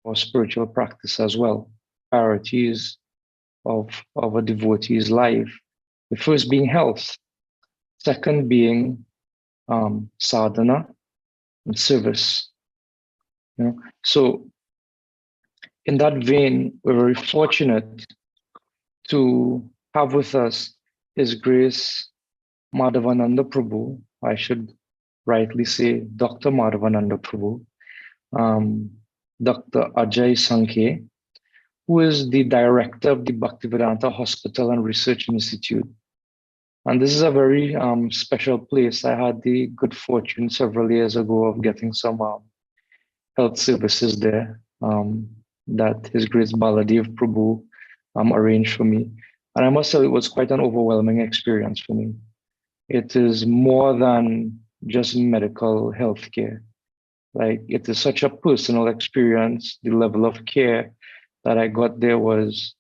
or spiritual practice as well. Priorities of a devotee's life. The first being health, second being sadhana and service. So in that vein, we're very fortunate to have with us His Grace Madhavananda Prabhu. I should rightly say Dr. Madhavananda Prabhu, Dr. Ajay Sankhe, who is the director of the Bhaktivedanta Hospital and Research Institute. And this is a very special place. I had the good fortune several years ago of getting some health services there that His Grace Baladev Prabhu arranged for me. And I must say it was quite an overwhelming experience for me. It is more than just medical healthcare. Like, it is such a personal experience. The level of care that I got there was,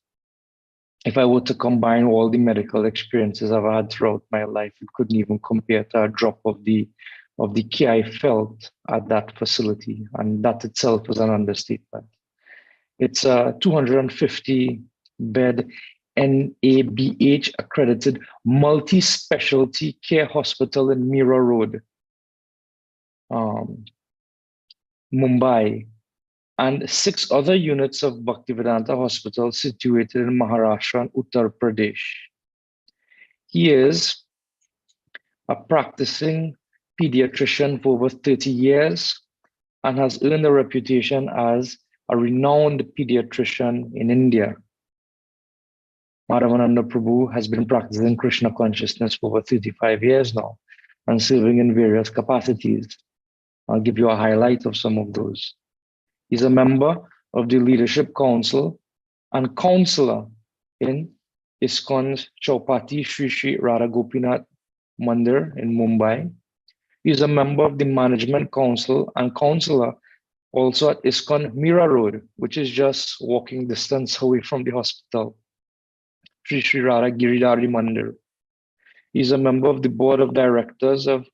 if I were to combine all the medical experiences I've had throughout my life, it couldn't even compare to a drop of the care I felt at that facility. And that itself was an understatement. It's a 250 bed NABH accredited multi-specialty care hospital in Mira Road, Mumbai, and 6 other units of Bhaktivedanta Hospital situated in Maharashtra and Uttar Pradesh. He is a practicing pediatrician for over 30 years and has earned a reputation as a renowned pediatrician in India. Madhavananda Prabhu has been practicing Krishna consciousness for over 35 years now and serving in various capacities. I'll give you a highlight of some of those. He's a member of the Leadership Council and counselor in ISKCON's Chaupati Sri Sri Radha Gopinath Mandir in Mumbai. He's a member of the Management Council and counselor also at ISKCON Mira Road, which is just walking distance away from the hospital, Sri Sri Radha Giridhari Mandir. He's a member of the board of directors of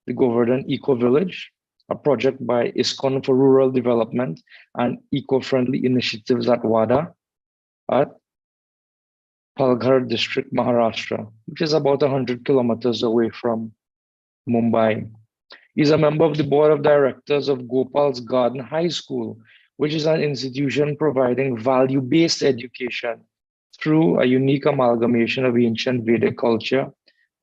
the Govardhan Eco Village, a project by ISKCON for rural development and eco-friendly initiatives at WADA at Palghar district, Maharashtra, which is about 100 kilometers away from Mumbai. He's a member of the board of directors of Gopal's Garden High School, which is an institution providing value-based education through a unique amalgamation of ancient Vedic culture,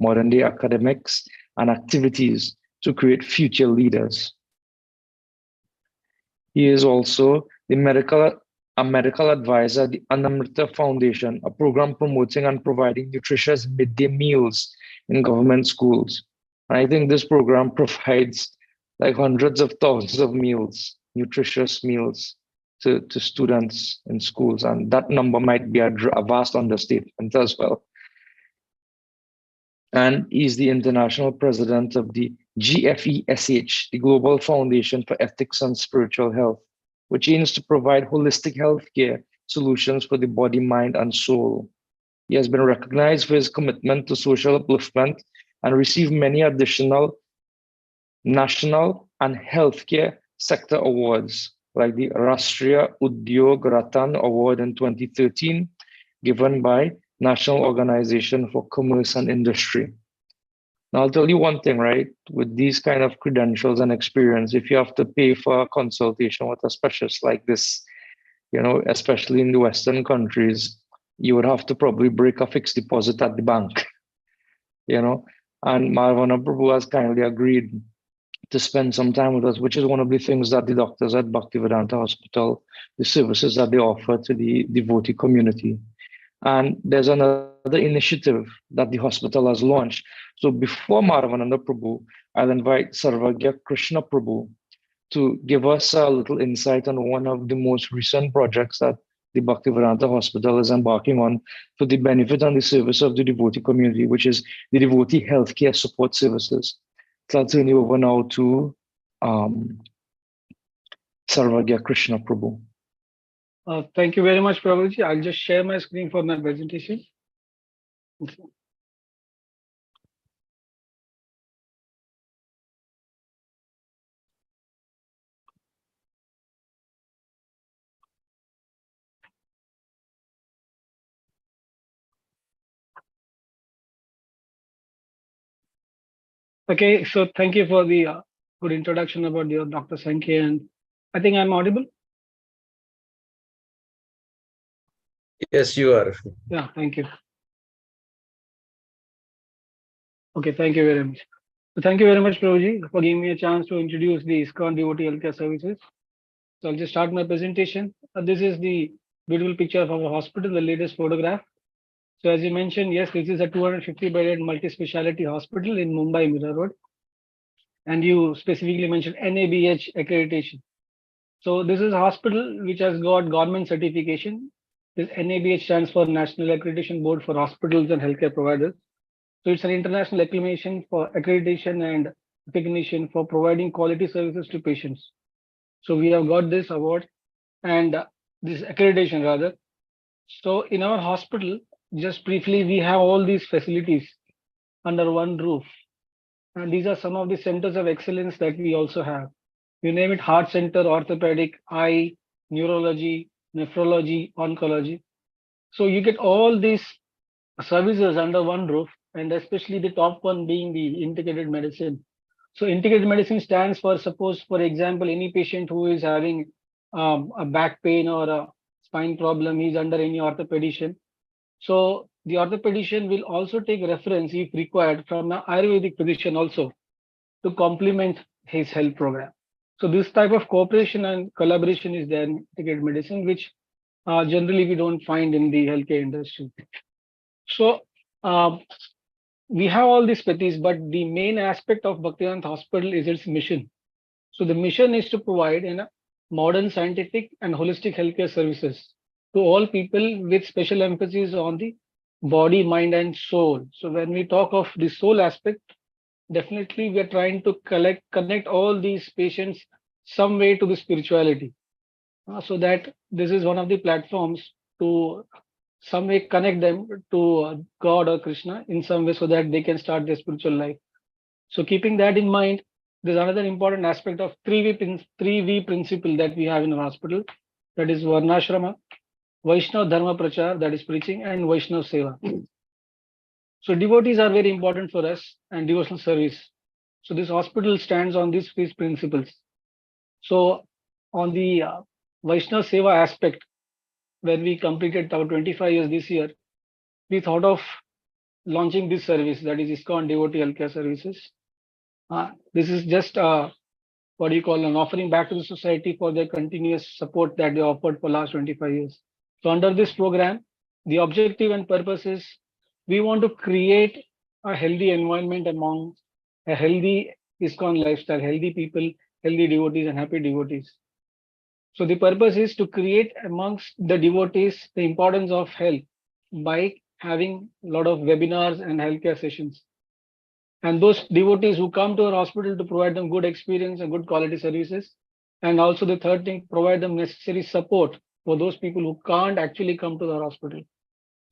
modern-day academics, and activities to create future leaders. He is also a medical advisor at the Anamrita Foundation, a program promoting and providing nutritious midday meals in government schools. And I think this program provides like hundreds of thousands of meals, nutritious meals to students in schools. And that number might be a vast understatement as well. And he's the international president of the GFESH, the Global Foundation for Ethics and Spiritual Health, which aims to provide holistic healthcare solutions for the body, mind, and soul. He has been recognized for his commitment to social upliftment and received many additional national and healthcare sector awards, like the Rashtriya Udyog Ratan Award in 2013, given by National Organization for Commerce and Industry. Now, I'll tell you one thing, right? With these kind of credentials and experience, if you have to pay for a consultation with a specialist like this, especially in the Western countries, you would have to probably break a fixed deposit at the bank, And Madhavananda Prabhu has kindly agreed to spend some time with us, which is one of the things that the doctors at Bhaktivedanta Hospital, the services that they offer to the devotee community. And there's another initiative that the hospital has launched. So before Madhavananda Prabhu, I'll invite Sarvagya Krishna Prabhu to give us a little insight on one of the most recent projects that the Bhaktivedanta Hospital is embarking on for the benefit and the service of the devotee community, which is the devotee healthcare support services. So I'll turn you over now to Sarvagya Krishna Prabhu. Thank you very much, Prabhuji. I'll just share my screen for my presentation. Okay. Okay, so thank you for the good introduction about your Dr. Sankey, and I think I'm audible. Yes, you are. Yeah, thank you. Okay, thank you very much. So thank you very much, Prabhuji, for giving me a chance to introduce the ISKCON devotee healthcare services. So I'll just start my presentation. This is the beautiful picture of our hospital, the latest photograph. So as you mentioned, yes, this is a 250-bedded multi-speciality hospital in Mumbai, Mira Road, and you specifically mentioned NABH accreditation. So this is a hospital which has got government certification. This NABH stands for National Accreditation Board for Hospitals and Healthcare Providers. So it's an international acclamation for accreditation and recognition for providing quality services to patients. So we have got this award and this accreditation rather. So in our hospital, just briefly, we have all these facilities under one roof. And these are some of the centers of excellence that we also have. You name it, heart center, orthopedic, eye, neurology, nephrology, oncology. So you get all these services under one roof, and especially the top one being the integrated medicine. So integrated medicine stands for, suppose, for example, any patient who is having a back pain or a spine problem, he's under any orthopedician. So the orthopedician will also take reference, if required, from an Ayurvedic physician also to complement his health program. So this type of cooperation and collaboration is there in integrated medicine, which generally we don't find in the healthcare industry. So uh, we have all these pathis, but the main aspect of Bhaktivedanta Hospital is its mission. So the mission is to provide modern scientific and holistic healthcare services to all people with special emphasis on the body, mind, and soul. So when we talk of the soul aspect, definitely we are trying to connect all these patients some way to the spirituality. So that this is one of the platforms to some way connect them to God or Krishna in some way so that they can start their spiritual life. So keeping that in mind, there's another important aspect of 3V principle that we have in our hospital, that is Varnashrama, Vaishnav Dharma Prachar, that is preaching, and Vaishnav Seva. So devotees are very important for us and devotional service. So this hospital stands on these three principles. So on the Vaishnav Seva aspect, when we completed our 25 years this year, we thought of launching this service, that is ISKCON Devotee Healthcare Services. This is just what do you call an offering back to the society for their continuous support that they offered for last 25 years. So under this program, the objective and purpose is we want to create a healthy environment among a healthy ISKCON lifestyle, healthy people, healthy devotees, and happy devotees. So the purpose is to create amongst the devotees the importance of health by having a lot of webinars and healthcare sessions. And those devotees who come to our hospital to provide them good experience and good quality services. And also the third thing, provide them necessary support for those people who can't actually come to our hospital.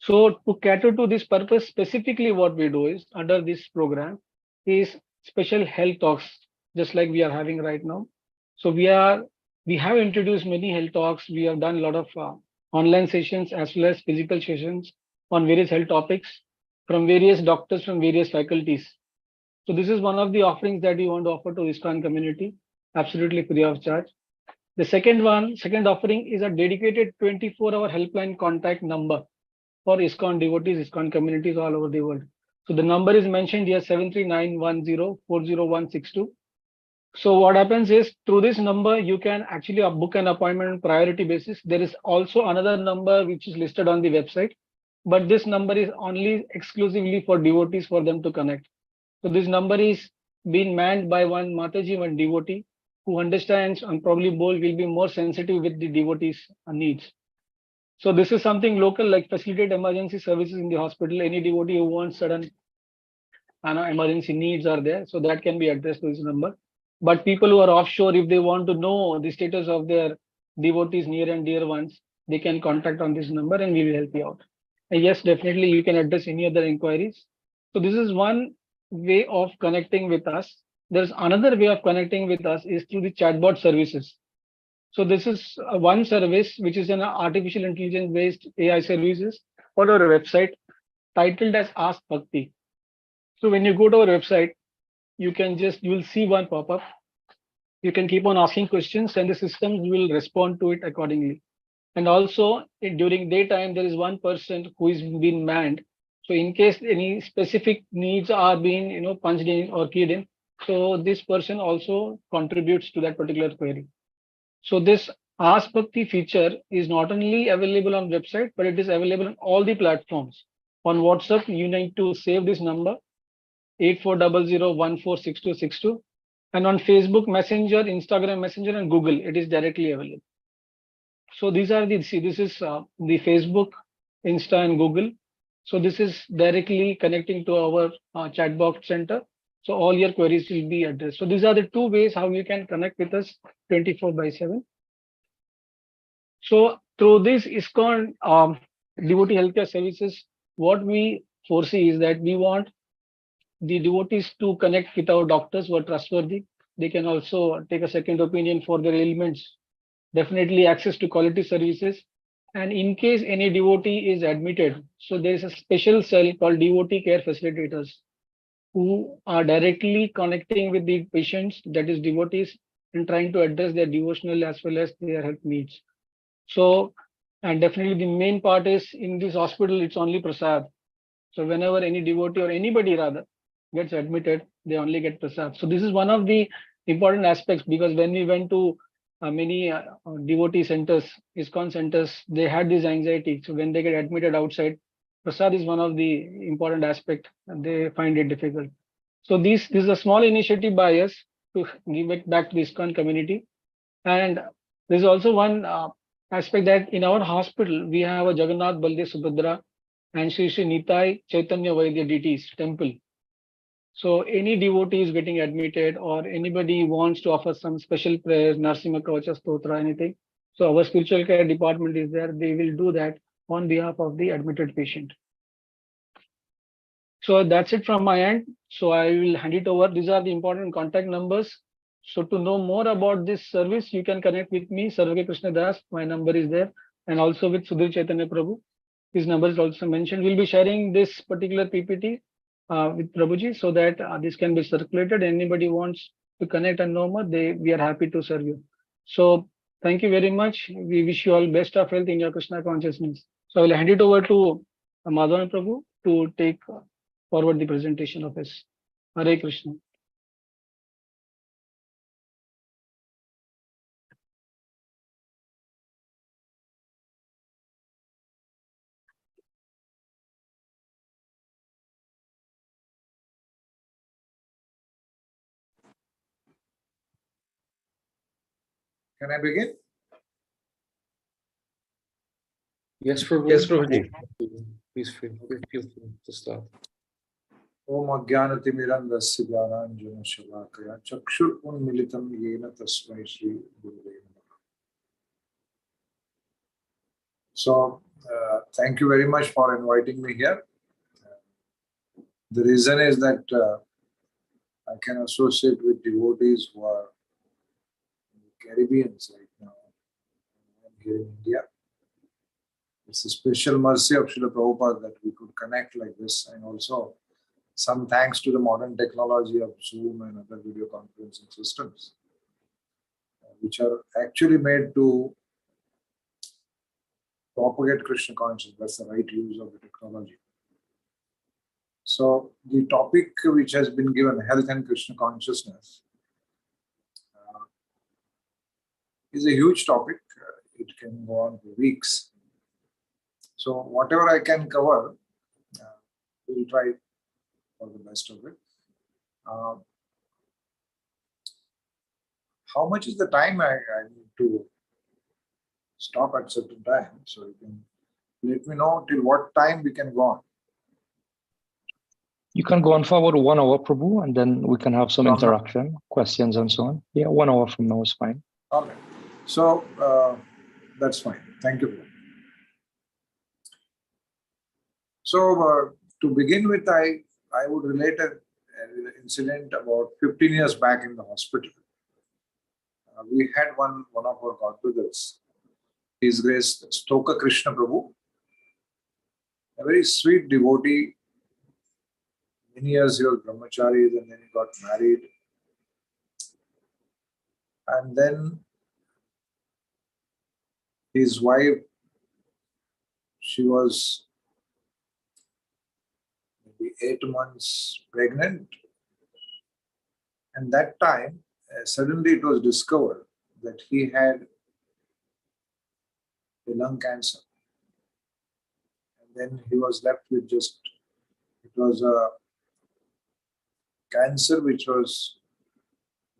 So to cater to this purpose, specifically what we do is under this program is special health talks, just like we are having right now. So we have introduced many health talks. We have done a lot of online sessions as well as physical sessions on various health topics from various doctors from various faculties. So this is one of the offerings that we want to offer to ISKCON community, absolutely free of charge. The second offering is a dedicated 24-hour helpline contact number for ISKCON devotees, ISKCON communities all over the world. So the number is mentioned here, 73910400162. So what happens is through this number, you can actually book an appointment on priority basis. There is also another number which is listed on the website, but this number is only exclusively for devotees for them to connect. So this number is being manned by one Mataji, one devotee who understands and probably will be more sensitive with the devotees' needs. So this is something local, like facilitate emergency services in the hospital. Any devotee who wants sudden emergency needs are there, so that can be addressed to this number. But people who are offshore, if they want to know the status of their devotees, near and dear ones, they can contact on this number and we will help you out. And yes, definitely you can address any other inquiries. So this is one way of connecting with us. There's another way of connecting with us is through the chatbot services. So this is one service which is an artificial intelligence based AI services on our website titled as Ask Bhakti. So when you go to our website, you will see one pop-up. You can keep on asking questions and the systems will respond to it accordingly. And also during daytime, there is one person who is being manned. So in case any specific needs are being, punched in or keyed in, so this person also contributes to that particular query. So this Ask Bhakti feature is not only available on website, but it is available on all the platforms. On WhatsApp, you need to save this number 8400146262, and on Facebook Messenger, Instagram Messenger, and Google, it is directly available. So these are this is the Facebook, Insta, and Google. So this is directly connecting to our chat box center. So all your queries will be addressed. So these are the two ways how you can connect with us 24/7. So through this ISKCON devotee healthcare services, what we foresee is that we want the devotees to connect with our doctors who are trustworthy. They can also take a second opinion for their ailments. Definitely access to quality services. And in case any devotee is admitted, so there is a special cell called devotee care facilitators who are directly connecting with the patients, that is devotees, and trying to address their devotional as well as their health needs. So, and definitely the main part is in this hospital, it's only prasad. So whenever any devotee or anybody rather gets admitted, they only get prasad. So this is one of the important aspects, because when we went to many devotee centers, ISKCON centers, they had this anxiety. So when they get admitted outside, prasad is one of the important aspect, and they find it difficult. So this is a small initiative by us to give it back to the ISKCON community. And there's also one aspect that in our hospital, we have a Jagannath, Baldev, Subhadra, and Sri Sri Nitai Chaitanya Vaidya deities temple. So any devotee is getting admitted or anybody wants to offer some special prayers, Narsimha Kavacha Stotra, anything. So our spiritual care department is there. They will do that on behalf of the admitted patient. So that's it from my end. So I will hand it over. These are the important contact numbers. So to know more about this service, you can connect with me, Sarvake Krishna Das. My number is there. And also with Sudhir Chaitanya Prabhu. His number is also mentioned. We'll be sharing this particular PPT with Prabhuji so that this can be circulated. Anybody wants to connect and know more, we are happy to serve you. So thank you very much. We wish you all best of health in your Krishna consciousness. So I will hand it over to Madhavananda Prabhu to take forward the presentation of his. Hare Krishna. Can I begin? Yes, Prabhu. Yes, Prabhuji. Please feel free to start. Om Ajnanatimirandasya Jnananjana Shalakaya Chakshur Unmilitam Yena Tasmai Shri Gurave Namaha. So, thank you very much for inviting me here. The reason is that I can associate with devotees who are in the Caribbean right now and here in India. It's a special mercy of Srila Prabhupada that we could connect like this, and also some thanks to the modern technology of Zoom and other video conferencing systems, which are actually made to propagate Krishna consciousness. That's the right use of the technology. So the topic which has been given, health and Krishna consciousness, is a huge topic. It can go on for weeks. So whatever I can cover, we'll try for the best of it. How much is the time I need to stop at certain time? So you can let me know till what time we can go on. You can go on for about 1 hour, Prabhu, and then we can have some From interaction, questions, and so on. Yeah, 1 hour from now is fine. All right. So that's fine. Thank you. So to begin with, I would relate an incident about 15 years back in the hospital. We had one of our godbrothers, His Grace Stoka Krishna Prabhu, a very sweet devotee, Many years he was brahmachari, and then he got married. And then his wife, she was maybe 8 months pregnant. And that time, suddenly it was discovered that he had a lung cancer. And then he was left with just, it was a cancer which was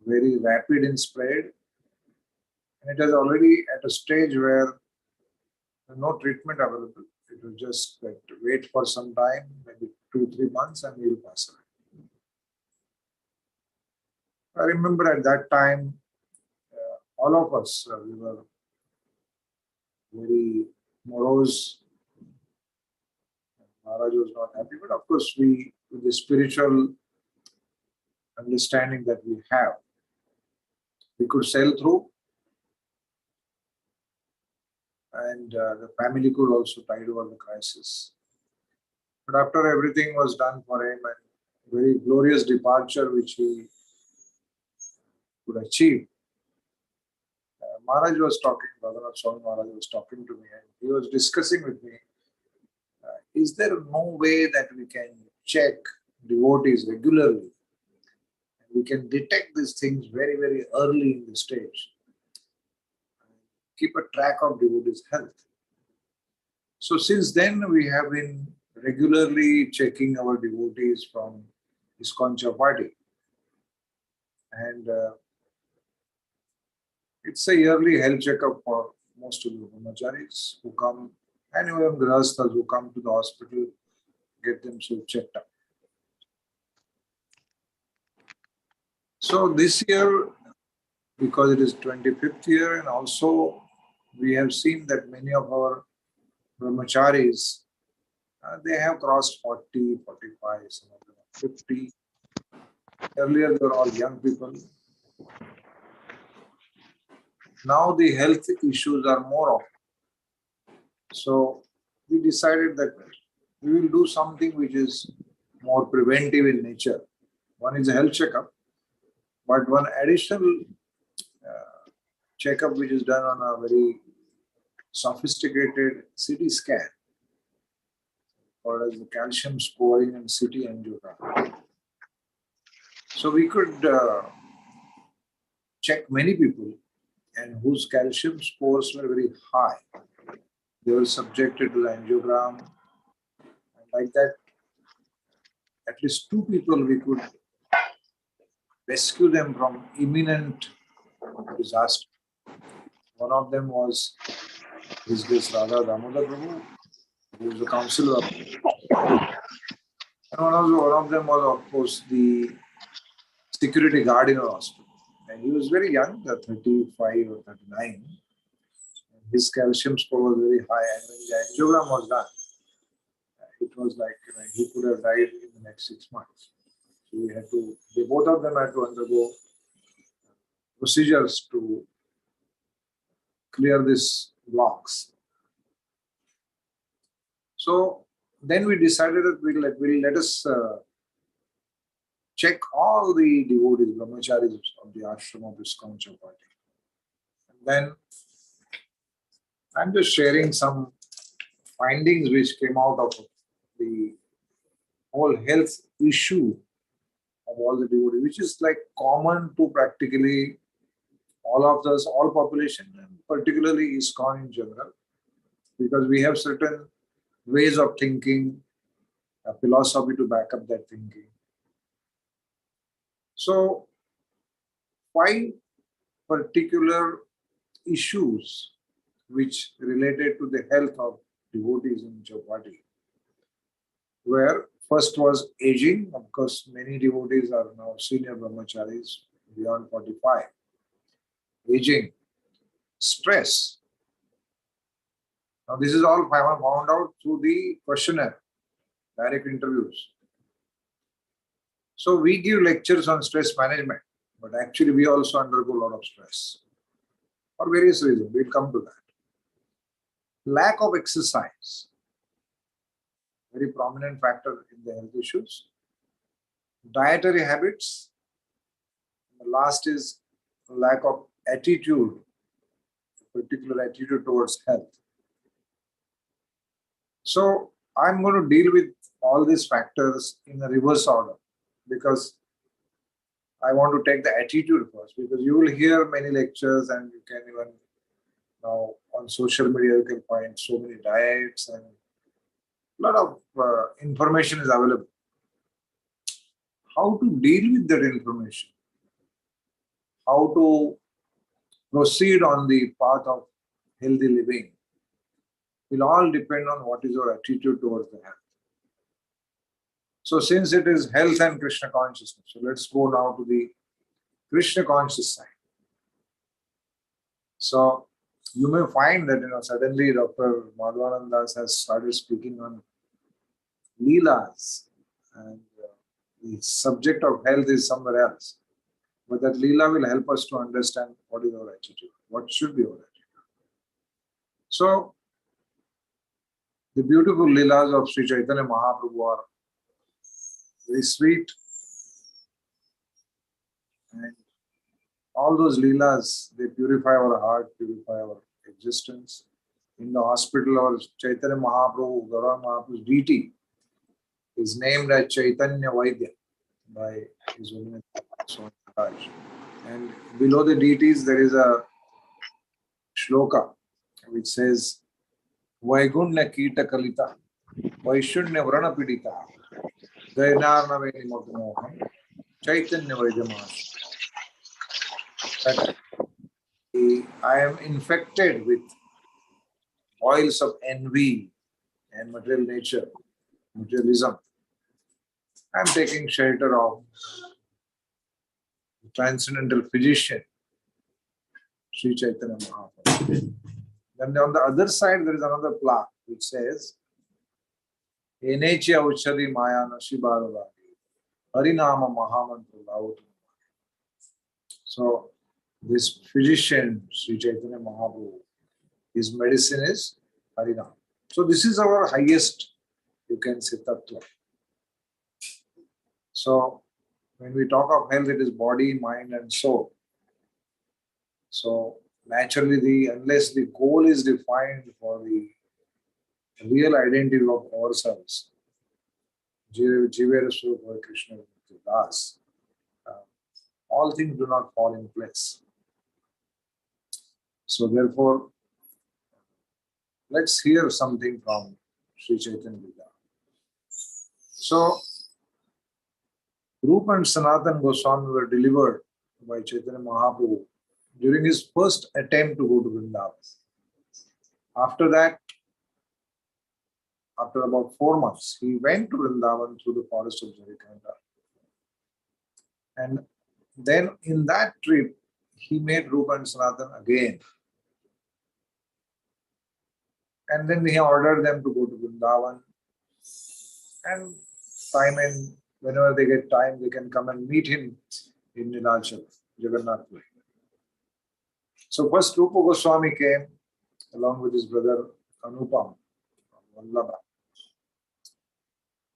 very rapid in spread. And it was already at a stage where no treatment available. It was just that wait for some time, maybe 2-3 months, and he will pass away. I remember at that time, all of us, we were very morose. Maharaj was not happy, but of course, we, with the spiritual understanding that we have, we could sail through, and the family could also tide over the crisis. But after everything was done for him, and very glorious departure which he could achieve, Maharaj was talking, Madhavananda Swami Maharaj was talking to me, and he was discussing with me, is there no way that we can check devotees regularly? We can detect these things very, very early in the stage. Keep a track of devotees' health. So since then, we have been regularly checking our devotees from ISKCON Chapati. And it's a yearly health checkup for most of the brahmacharis who come, and even grahasthas who come to the hospital, get themselves checked up. So this year, because it is 25th year, and also we have seen that many of our brahmacharis, they have crossed 40, 45, some of them are 50. Earlier, they were all young people. Now the health issues are more often. So we decided that we will do something which is more preventive in nature. One is a health checkup, but one additional checkup which is done on a very sophisticated CT scan, or as the calcium scoring and CT angiogram. So we could check many people and whose calcium scores were very high. They were subjected to the angiogram, and like that, at least 2 people we could rescue them from imminent disaster. One of them was His Grace Radha Damodar Prabhu, who was the counselor. And one of them was, of course, the security guard in our hospital. And he was very young, 35 or 39. His calcium score was very high, and when the angiogram was done, it was like he could have died in the next 6 months. So we had to, both of them had to undergo procedures to clear these blocks. So then we decided that we'll let us check all the devotees, brahmacharis of the ashram of ISKCON Chapati. And then I'm just sharing some findings which came out of the whole health issue of all the devotees, which is like common to practically all of us, all population, and particularly ISKCON in general, because we have certain ways of thinking, a philosophy to back up that thinking. So 5 particular issues which related to the health of devotees in Chapati, where first was aging. Of course, many devotees are now senior brahmacharis beyond 45. Aging, stress. Now this is all found out through the questionnaire, direct interviews. So we give lectures on stress management, but actually we also undergo a lot of stress for various reasons. We'll come to that. Lack of exercise, very prominent factor in the health issues. dietary habits. The last is lack of attitude, particular attitude towards health. So I'm going to deal with all these factors in a reverse order because I want to take the attitude first, because you will hear many lectures and you can even now on social media you can find so many diets and a lot of information is available. How to deal with that information, how to proceed on the path of healthy living will all depend on what is your attitude towards the health. So since it is health and Krishna consciousness, so let's go now to the Krishna conscious side. So you may find that suddenly Dr. Madhavananda has started speaking on Leelas, and the subject of health is somewhere else. But that Leela will help us to understand what is our attitude, what should be our attitude. So the beautiful Leelas of Sri Chaitanya Mahaprabhu are very sweet, and all those Leelas, they purify our heart, purify our existence. In the hospital, our Chaitanya Mahaprabhu, Gaura Mahaprabhu's deity, is named as Chaitanya Vaidya by his Holiness Swami Maharaj. And below the deities, there is a shloka which says, Vaigunya Kita Kalita, Vaishunya Vrana Pidita, Dayanarna Venimotamoham, Chaitanya Vaidamas. That I am infected with oils of envy and material nature, materialism. I am taking shelter of the transcendental physician, Sri Chaitanya Mahaprabhu. Then on the other side, there is another plaque which says, Enechi Auchari Maya Nashibaravadi, Harinama Mahamantra Lautu. So, this physician, Sri Chaitanya Mahaprabhu, his medicine is Harinam. So, this is our highest, you can say, tattva. So, when we talk of health, it is body, mind, and soul. So, naturally, unless the goal is defined for the real identity of ourselves, Jivera Swarupa Krishna Das, all things do not fall in place. So, therefore, let's hear something from Sri Chaitanya Vida. So, Rupa and Sanatan Goswami were delivered by Chaitanya Mahaprabhu during his first attempt to go to Vrindavan. After that, after about 4 months, he went to Vrindavan through the forest of Jharikanda. And then in that trip, he met Rupa and Sanatan again. And then he ordered them to go to Vrindavan. And whenever they get time, they can come and meet him in Nilachal, Jagannath Puri. So first Rupa Goswami came along with his brother Anupam from Vallabha,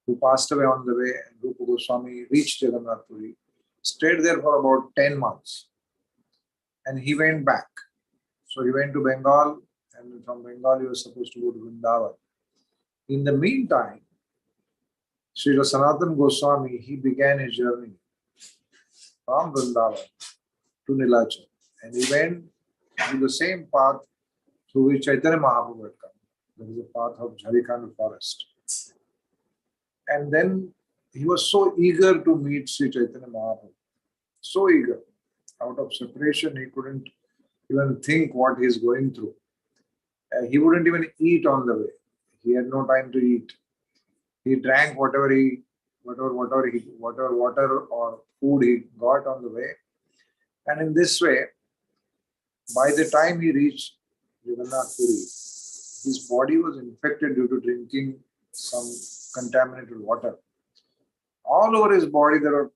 who passed away on the way, and Rupa Goswami reached Jagannath Puri, stayed there for about 10 months, and he went back. So he went to Bengal, and from Bengal he was supposed to go to Vrindavan. In the meantime, Sri Sanatana Goswami, he began his journey from Vrindavan to Nilachal, and he went through the same path through which Chaitanya Mahaprabhu had come. That is the path of Jharikanda forest. And then he was so eager to meet Sri Chaitanya Mahaprabhu, so eager. Out of separation, he couldn't even think what he is going through. He wouldn't even eat on the way. He had no time to eat. He drank whatever water or food he got on the way. And in this way, by the time he reached Jagannath Puri, his body was infected due to drinking some contaminated water. All over his body, there were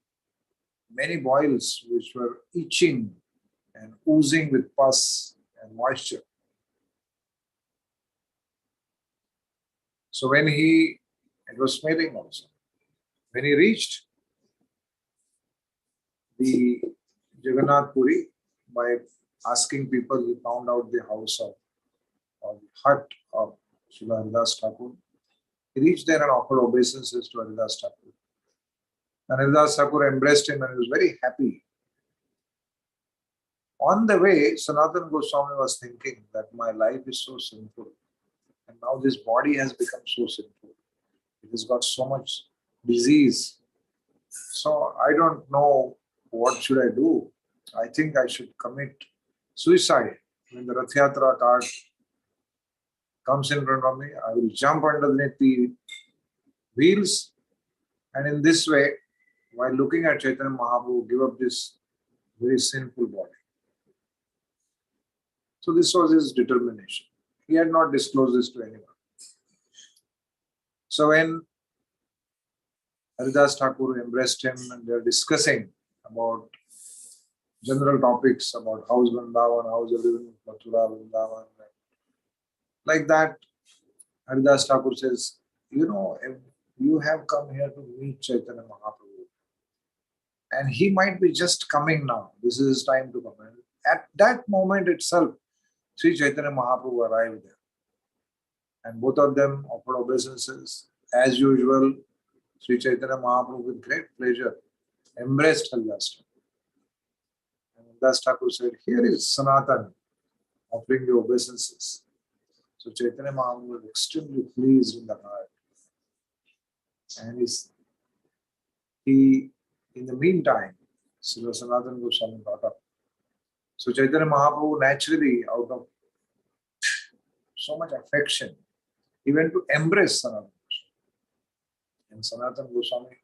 many boils which were itching and oozing with pus and moisture. So it was smelling also. When he reached the Jagannath Puri by asking people. He found out the house of or the hut of Srila Haridas Thakur. He reached there and offered obeisances to Haridas Thakur. And Haridas Thakur embraced him and he was very happy. On the way, Sanatana Goswami was thinking that my life is so sinful. And now this body has become so sinful. It has got so much disease. So I don't know what should I do. I think I should commit suicide. When the Rath Yatra cart comes in front of me, I will jump underneath the wheels, and in this way, while looking at Chaitanya Mahaprabhu, give up this very sinful body. So this was his determination. He had not disclosed this to anyone. So when Haridas Thakur embraced him and they are discussing about general topics about how's Vrindavan, how's everyone in Mathura, Vrindavan. Like that, Haridas Thakur says, you know, you have come here to meet Chaitanya Mahaprabhu. And he might be just coming now. This is his time to come. And at that moment itself, Sri Chaitanya Mahaprabhu arrived there. And both of them offered obeisances. As usual, Sri Chaitanya Mahaprabhu with great pleasure embraced Haridas Thakur. And Haridas Thakur said, here is Sanatan offering the obeisances. So Chaitanya Mahaprabhu was extremely pleased in the heart. And in the meantime, Srila Sanatana Goswami got up. So Chaitanya Mahaprabhu naturally, out of so much affection, he went to embrace Sanatana Goswami. And Sanatana Goswami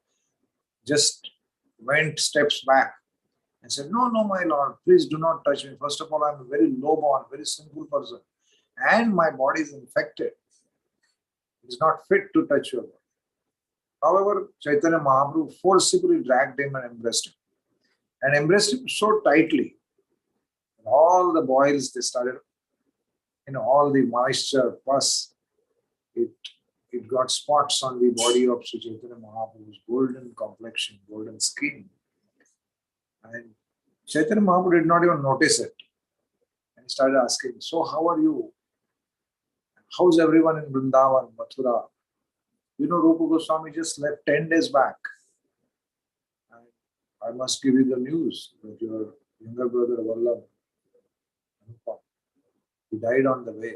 just went steps back and said, no, my Lord, please do not touch me. First of all, I am a very low-born, very sinful person. And my body is infected. It is not fit to touch your body. However, Chaitanya Mahaprabhu forcibly dragged him and embraced him. And embraced him so tightly. And all the boils, they started, all the moisture, pus, it got spots on the body of Sri Chaitanya Mahaprabhu's golden complexion, golden skin. And Chaitanya Mahaprabhu did not even notice it. And he started asking, so how are you? How's everyone in Vrindavan, Mathura? You know, Rupa Goswami just left 10 days back. And I must give you the news that your younger brother Vallabh, he died on the way.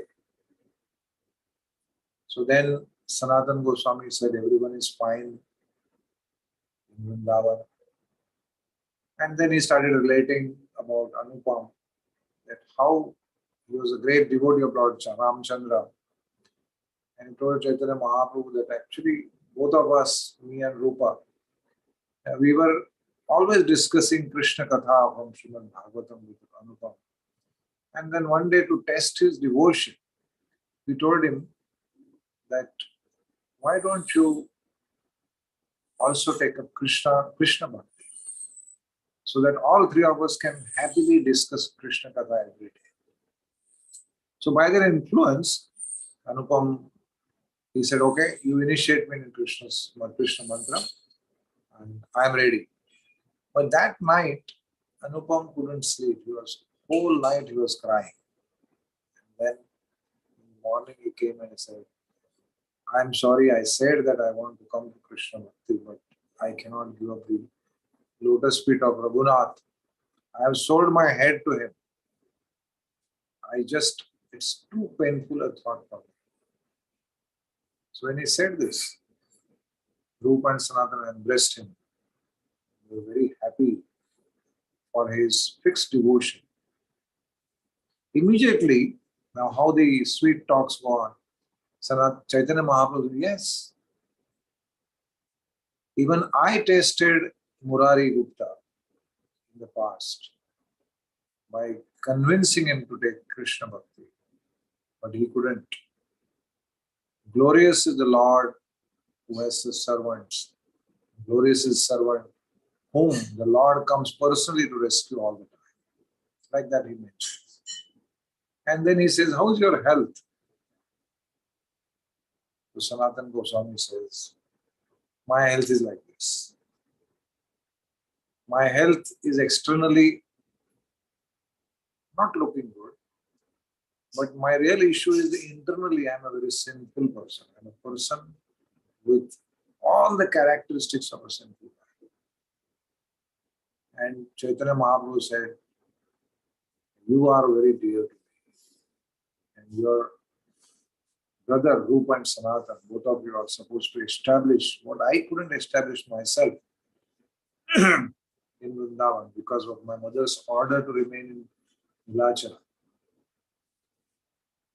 So then Sanatana Goswami said everyone is fine in Vrindavan. And then he started relating about Anupam, that how he was a great devotee of Lord Ramchandra. And he told Chaitanya Mahaprabhu that actually both of us, me and Rupa, we were always discussing Krishna Katha from Srimad Bhagavatam with Anupam. And then one day, to test his devotion, we told him that why don't you also take up Krishna Bhakti, so that all three of us can happily discuss Krishna Katha every day. So by their influence, Anupam, he said, okay, you initiate me in Krishna mantra and I am ready. But that night, Anupam couldn't sleep. Whole night he was crying. And then in the morning he came and he said, I'm sorry, I said that I want to come to Krishna Bhakti, but I cannot give up the lotus feet of Raghunath. I have sold my head to him. It's too painful a thought for me. So when he said this, Rupa and Sanatana embraced him. They were very happy for his fixed devotion. Immediately, now how the sweet talks go on, Chaitanya Mahaprabhu, yes, even I tasted Murari Gupta in the past by convincing him to take Krishna Bhakti, but he couldn't. Glorious is the Lord who has his servants. Glorious is servant whom the Lord comes personally to rescue all the time. Like that he mentions. And then he says, how's your health? So Sanatana Goswami says, my health is like this. my health is externally not looking good, but my real issue is the internally I'm a very sinful person. I'm a person with all the characteristics of a sinful man. And Chaitanya Mahaprabhu said, you are very dear to me. And your brother Rupa and Sanatan, both of you are supposed to establish what I couldn't establish myself in Vrindavan because of my mother's order to remain in Nilachara.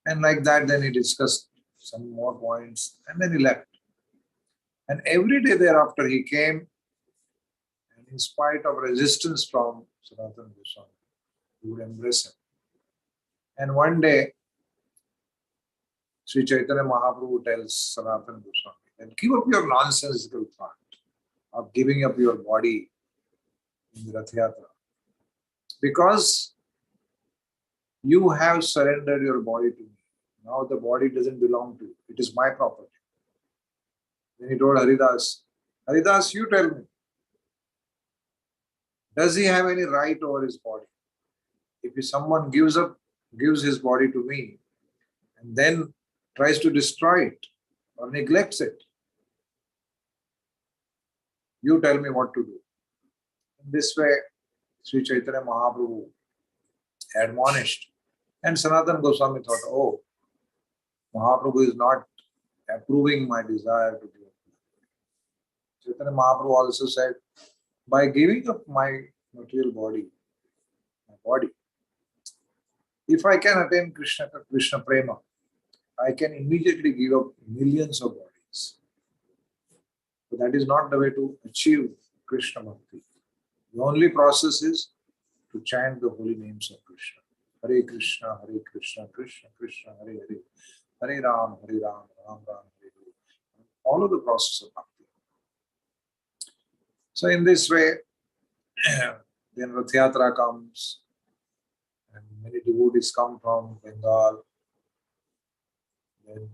And like that, then he discussed some more points and then he left. And every day thereafter he came, and in spite of resistance from Sanatana Goswami, he would embrace him. And one day, Sri Chaitanya Mahaprabhu tells Sanatana Goswami that give up your nonsensical thought of giving up your body in the Rath Yatra, because you have surrendered your body to me. Now the body doesn't belong to you. It is my property. Then he told Haridas, Haridas, you tell me, does he have any right over his body? If someone gives his body to me and then tries to destroy it or neglects it, you tell me what to do. In this way, Sri Chaitanya Mahaprabhu admonished. And Sanatana Goswami thought, oh, Mahaprabhu is not approving my desire to give up. Chaitanya Mahaprabhu also said, by giving up my material body, if I can attain Krishna Prema, I can immediately give up millions of bodies. But that is not the way to achieve Krishna Bhakti. The only process is to chant the holy names of Krishna. Hare Krishna, Krishna Krishna, Hare Hare. Hare Ram, Ram Ram, Hare Hare. Follow the process of bhakti. So in this way, then Rath Yatra comes, and many devotees come from Bengal. Then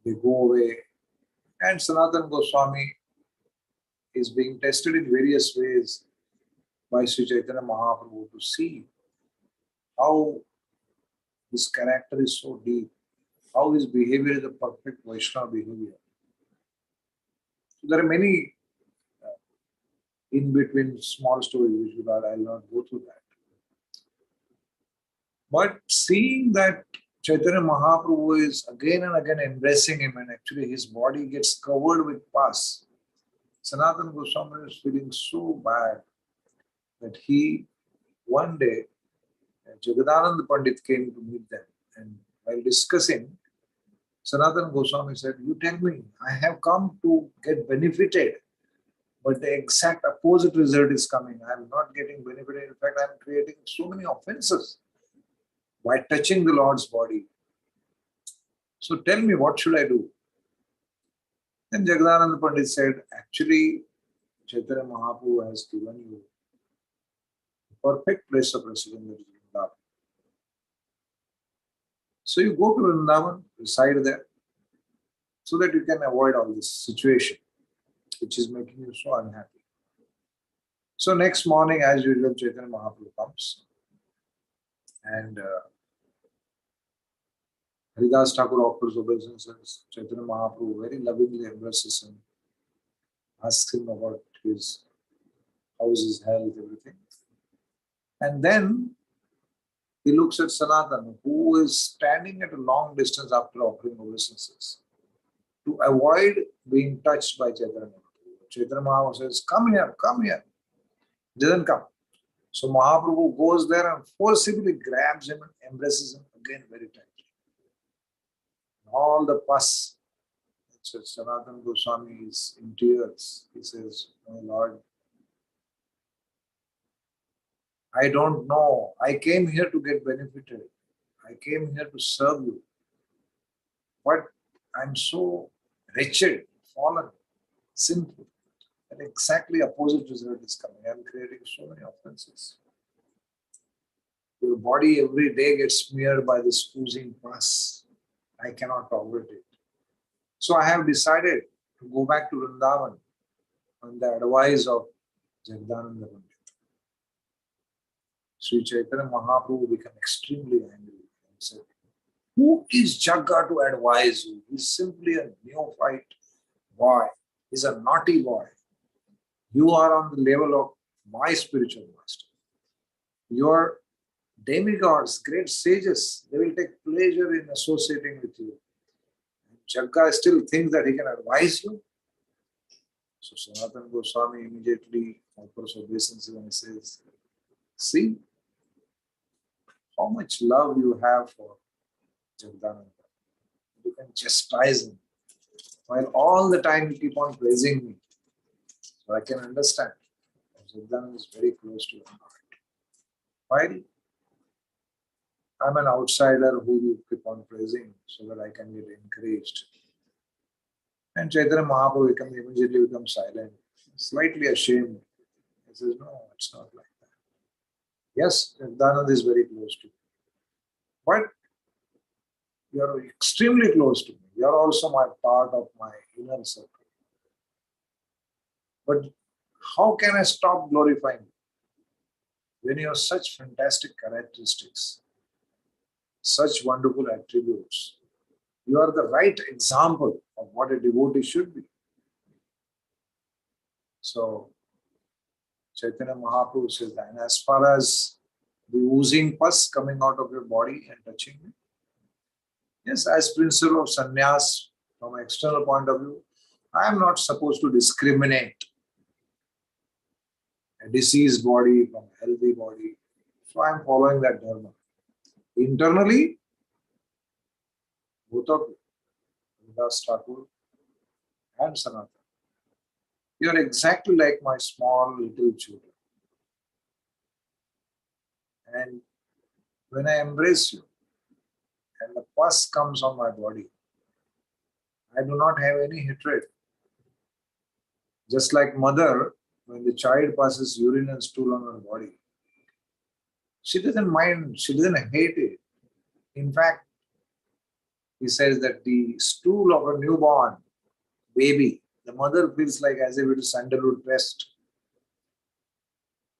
they go away, and Sanatana Goswami is being tested in various ways by Sri Chaitanya Mahaprabhu to see how his character is so deep, how his behavior is a perfect Vaishnava behavior. So there are many in between small stories which I'll not go through that. But seeing that Chaitanya Mahaprabhu is again and again embracing him, and actually his body gets covered with pus, Sanatana Goswami is feeling so bad that he, one day, Jagadananda Pandit came to meet them, and while discussing, Sanatana Goswami said, you tell me, I have come to get benefited, but the exact opposite result is coming. I am not getting benefited. In fact, I am creating so many offenses by touching the Lord's body. So tell me, what should I do? Then Jagadananda Pandit said, actually, Chaitanya Mahaprabhu has given you the perfect place of residence, that is Vrindavan. So you go to Vrindavan, reside there, so that you can avoid all this situation, which is making you so unhappy. So next morning, as usual, Chaitanya Mahaprabhu comes, and Haridas Thakur offers obeisances. Chaitanya Mahaprabhu very lovingly embraces him, asks him about how is his health, everything. And then he looks at Sanatana, who is standing at a long distance after offering obeisances, to avoid being touched by Chaitanya Mahaprabhu. Chaitanya Mahaprabhu says, come here, come here. He doesn't come. So Mahaprabhu goes there and forcibly grabs him and embraces him again very tightly. All the pus. So Sanatana Goswami is in tears. He says, my Lord, I don't know. I came here to get benefited. I came here to serve you. But I'm so wretched, fallen, sinful. And exactly opposite result is coming. I'm creating so many offenses. Your body every day gets smeared by this oozing pus. I cannot tolerate it. So I have decided to go back to Vrindavan on the advice of Jagadananda Pandit. Sri Chaitanya Mahaprabhu became extremely angry and said, "Who is Jagga to advise you? He's simply a neophyte boy. He's a naughty boy. You are on the level of my spiritual master. Your demigods, great sages, they will take pleasure in associating with you. Jagga still thinks that he can advise you." So Sanatana Goswami immediately offers obeisance and he says, "See how much love you have for Jagdananda. You can chastise him while all the time you keep on praising me. So I can understand. Jagdananda is very close to your heart. While I'm an outsider who you keep on praising so that I can get encouraged." And Chaitanya Mahaprabhu immediately becomes silent, slightly ashamed. He says, "No, it's not like that. Yes, Jagdananda is very close to you. But you are extremely close to me. You are also my part of my inner circle. But how can I stop glorifying you when you have such fantastic characteristics, such wonderful attributes? You are the right example of what a devotee should be." So Chaitanya Mahaprabhu says that, and as far as the oozing pus coming out of your body and touching me, yes, as principle of sannyas, from an external point of view, I am not supposed to discriminate a diseased body from a healthy body. So I am following that dharma. Internally, both of you, Dasa Thakur and Sanatana, you are exactly like my small little children. And when I embrace you and the pus comes on my body, I do not have any hatred. Just like mother, when the child passes urine and stool on her body, she doesn't mind, she doesn't hate it. In fact, he says that the stool of a newborn baby, the mother feels like as if it is sandalwood pressed.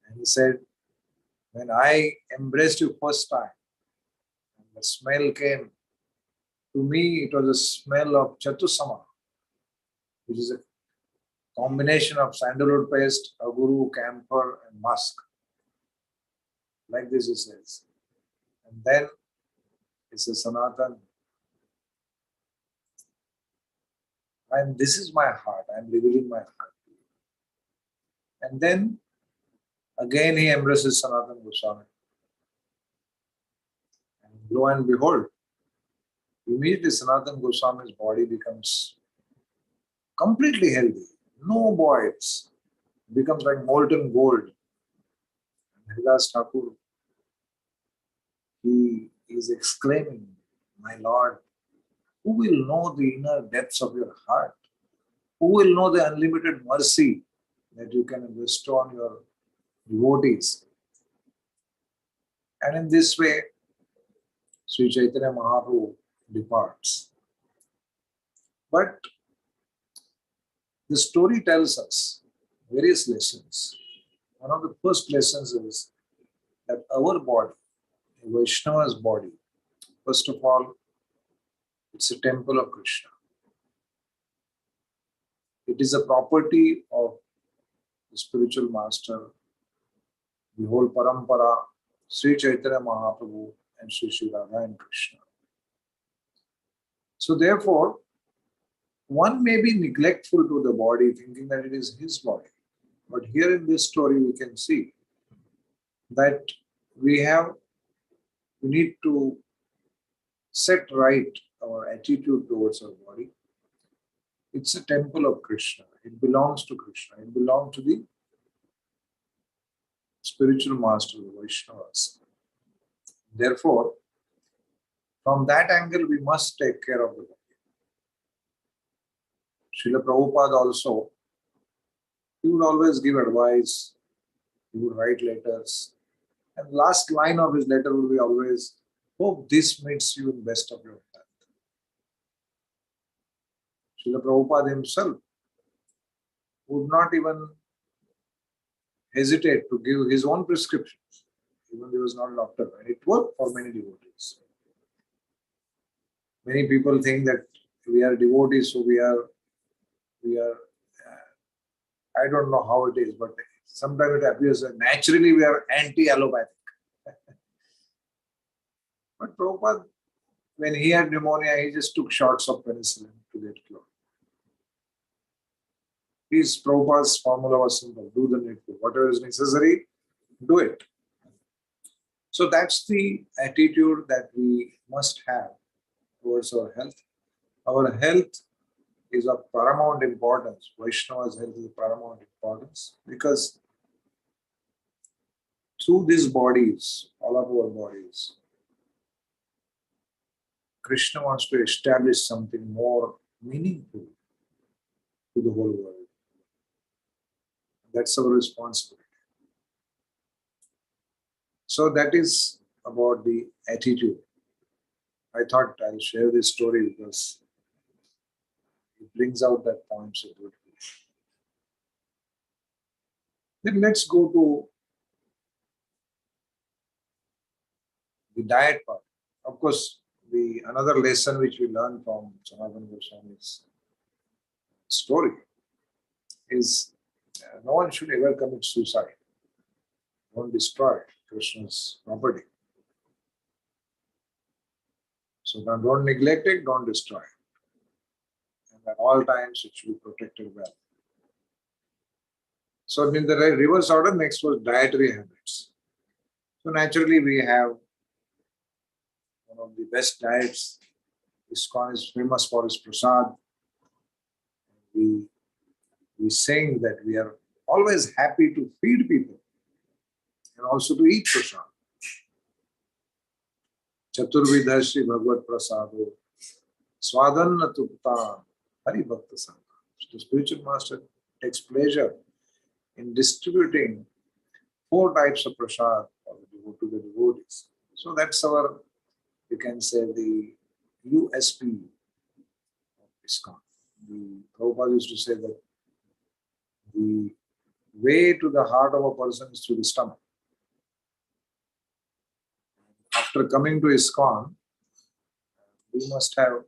And he said, when I embraced you first time, and the smell came, to me it was a smell of chatusama, which is a combination of sandalwood paste, aguru, camphor, and musk. Like this, he says. And then it says, Sanatan, and this is my heart. I am revealing my heart to you. And then again he embraces Sanatana Goswami. And lo and behold, immediately Sanatana Goswami's body becomes completely healthy. No voids. Becomes like molten gold. And Haridas Thakur, he is exclaiming, "My Lord, who will know the inner depths of your heart? Who will know the unlimited mercy that you can bestow on your devotees?" And in this way, Sri Chaitanya Mahaprabhu departs. But the story tells us various lessons. One of the first lessons is that our body, a Vaishnava's body, first of all, it's a temple of Krishna. It is a property of the spiritual master, the whole parampara, Sri Chaitanya Mahaprabhu and Sri Sri Radha and Krishna. So therefore, one may be neglectful to the body, thinking that it is his body. But here in this story, we can see that we need to set right our attitude towards our body. It's a temple of Krishna. It belongs to Krishna. It belongs to the spiritual master, the Vaishnavas. Therefore, from that angle, we must take care of the body. Srila Prabhupada also, he would always give advice, he would write letters, and last line of his letter would be always, "Hope this meets you in best of your health." Srila Prabhupada himself would not even hesitate to give his own prescriptions. He even though he was not a doctor. And it worked for many devotees. Many people think that we are devotees, so we are, I don't know how it is, but sometimes it appears that naturally we are anti-allopathic. But Prabhupada, when he had pneumonia, he just took shots of penicillin to get cured. Prabhupada's formula was simple: do the needful. Whatever is necessary, do it. So that's the attitude that we must have towards our health. Our health is of paramount importance. Vaishnava's health is of paramount importance because through these bodies, all of our bodies, Krishna wants to establish something more meaningful to the whole world. That's our responsibility. So that is about the attitude. I thought I'll share this story because it brings out that point so beautifully. Then let's go to the diet part. Of course, another lesson which we learn from Sanatana Goswami's story is no one should ever commit suicide. Don't destroy Krishna's property. So don't neglect it, don't destroy it. And at all times it should be protected well. So in the reverse order, next was dietary habits. So naturally we have one of the best diets. ISKCON is famous for its prasad. We sing that we are always happy to feed people and also to eat prasad. Chaturvidha Shri Bhagavad Prasado Swadanna Tupta Hari Bhakta Sangha. The spiritual master takes pleasure in distributing 4 types of prasad to the devotees. So that's our, you can say, the USP of ISKCON. The Prabhupada used to say that the way to the heart of a person is through the stomach. After coming to ISKCON, we must have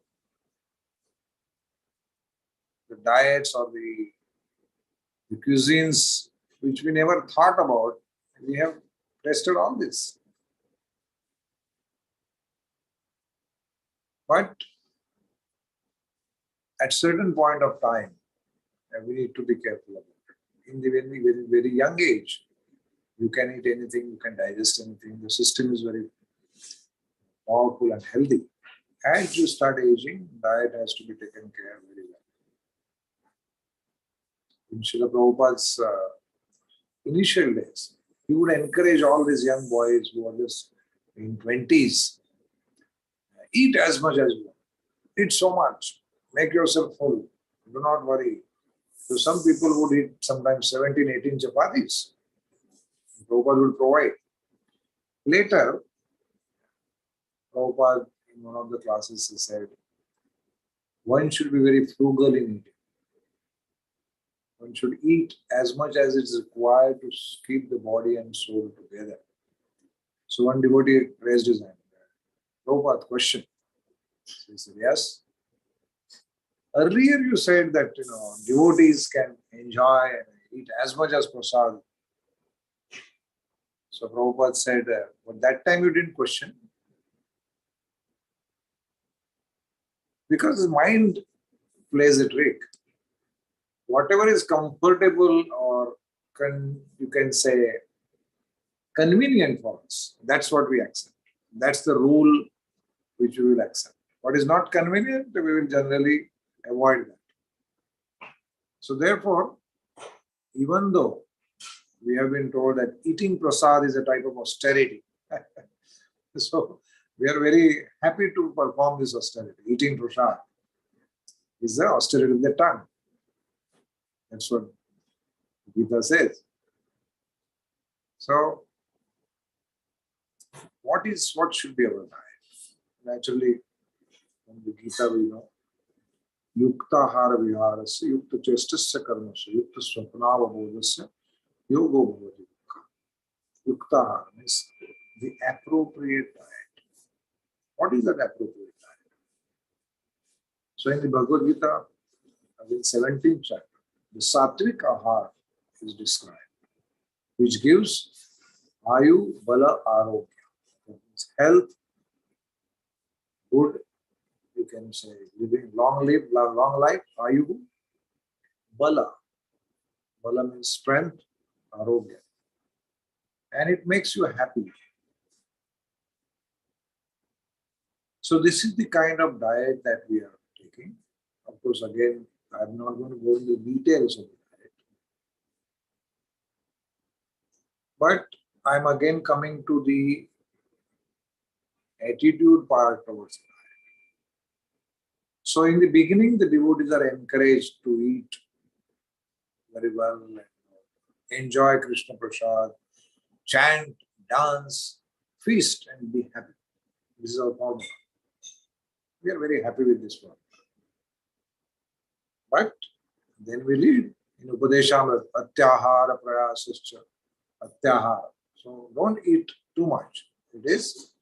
the diets or the cuisines which we never thought about. We have tested all this. But at certain point of time, we need to be careful about it. In the very young age, you can eat anything, you can digest anything. The system is very powerful and healthy. As you start aging, diet has to be taken care of very well. In Srila Prabhupada's initial days, he would encourage all these young boys who are just in 20s, eat as much as you want. Eat so much. Make yourself full. Do not worry. So some people would eat sometimes 17, 18 chapatis. Prabhupada will provide. Later, Prabhupada, in one of the classes, he said, one should be very frugal in eating. One should eat as much as it is required to keep the body and soul together. So one devotee raised his hand. Prabhupada, question. He said, yes. Earlier you said that devotees can enjoy and eat as much as prasad. So Prabhupada said, but that time you didn't question. Because the mind plays a trick. Whatever is comfortable or you can say convenient for us, that's what we accept. That's the rule which we will accept. What is not convenient, we will generally avoid that. So therefore, even though we have been told that eating prasad is a type of austerity, so we are very happy to perform this austerity. Eating prasad is the austerity of the tongue. That's what Gita says. So, what should be our diet? Naturally, from the Gita we know, Yukta Hara Viharasya, Yukta Chestasya Karmasya, Yukta Swapnava Bodhasya, Yogo Bhavati. Yukta Hara means the appropriate diet. What is that appropriate diet? So in the Bhagavad Gita, in 17th chapter, the Sattvic Ahar is described, which gives Ayu, Bala, Arogya. That means health, good, you can say living long life, Ayu, Bala. Bala means strength, Arogya. And it makes you happy. So this is the kind of diet that we are taking. Of course, again, I'm not going to go into the details of the diet. But I'm again coming to the attitude part towards it. So in the beginning, the devotees are encouraged to eat very well, and enjoy Krishna Prasad, chant, dance, feast, and be happy. This is our formula. We are very happy with this formula. But then we read in Upadeshamrit, Atyahara Prayasascha, Atyahara. So don't eat too much. It is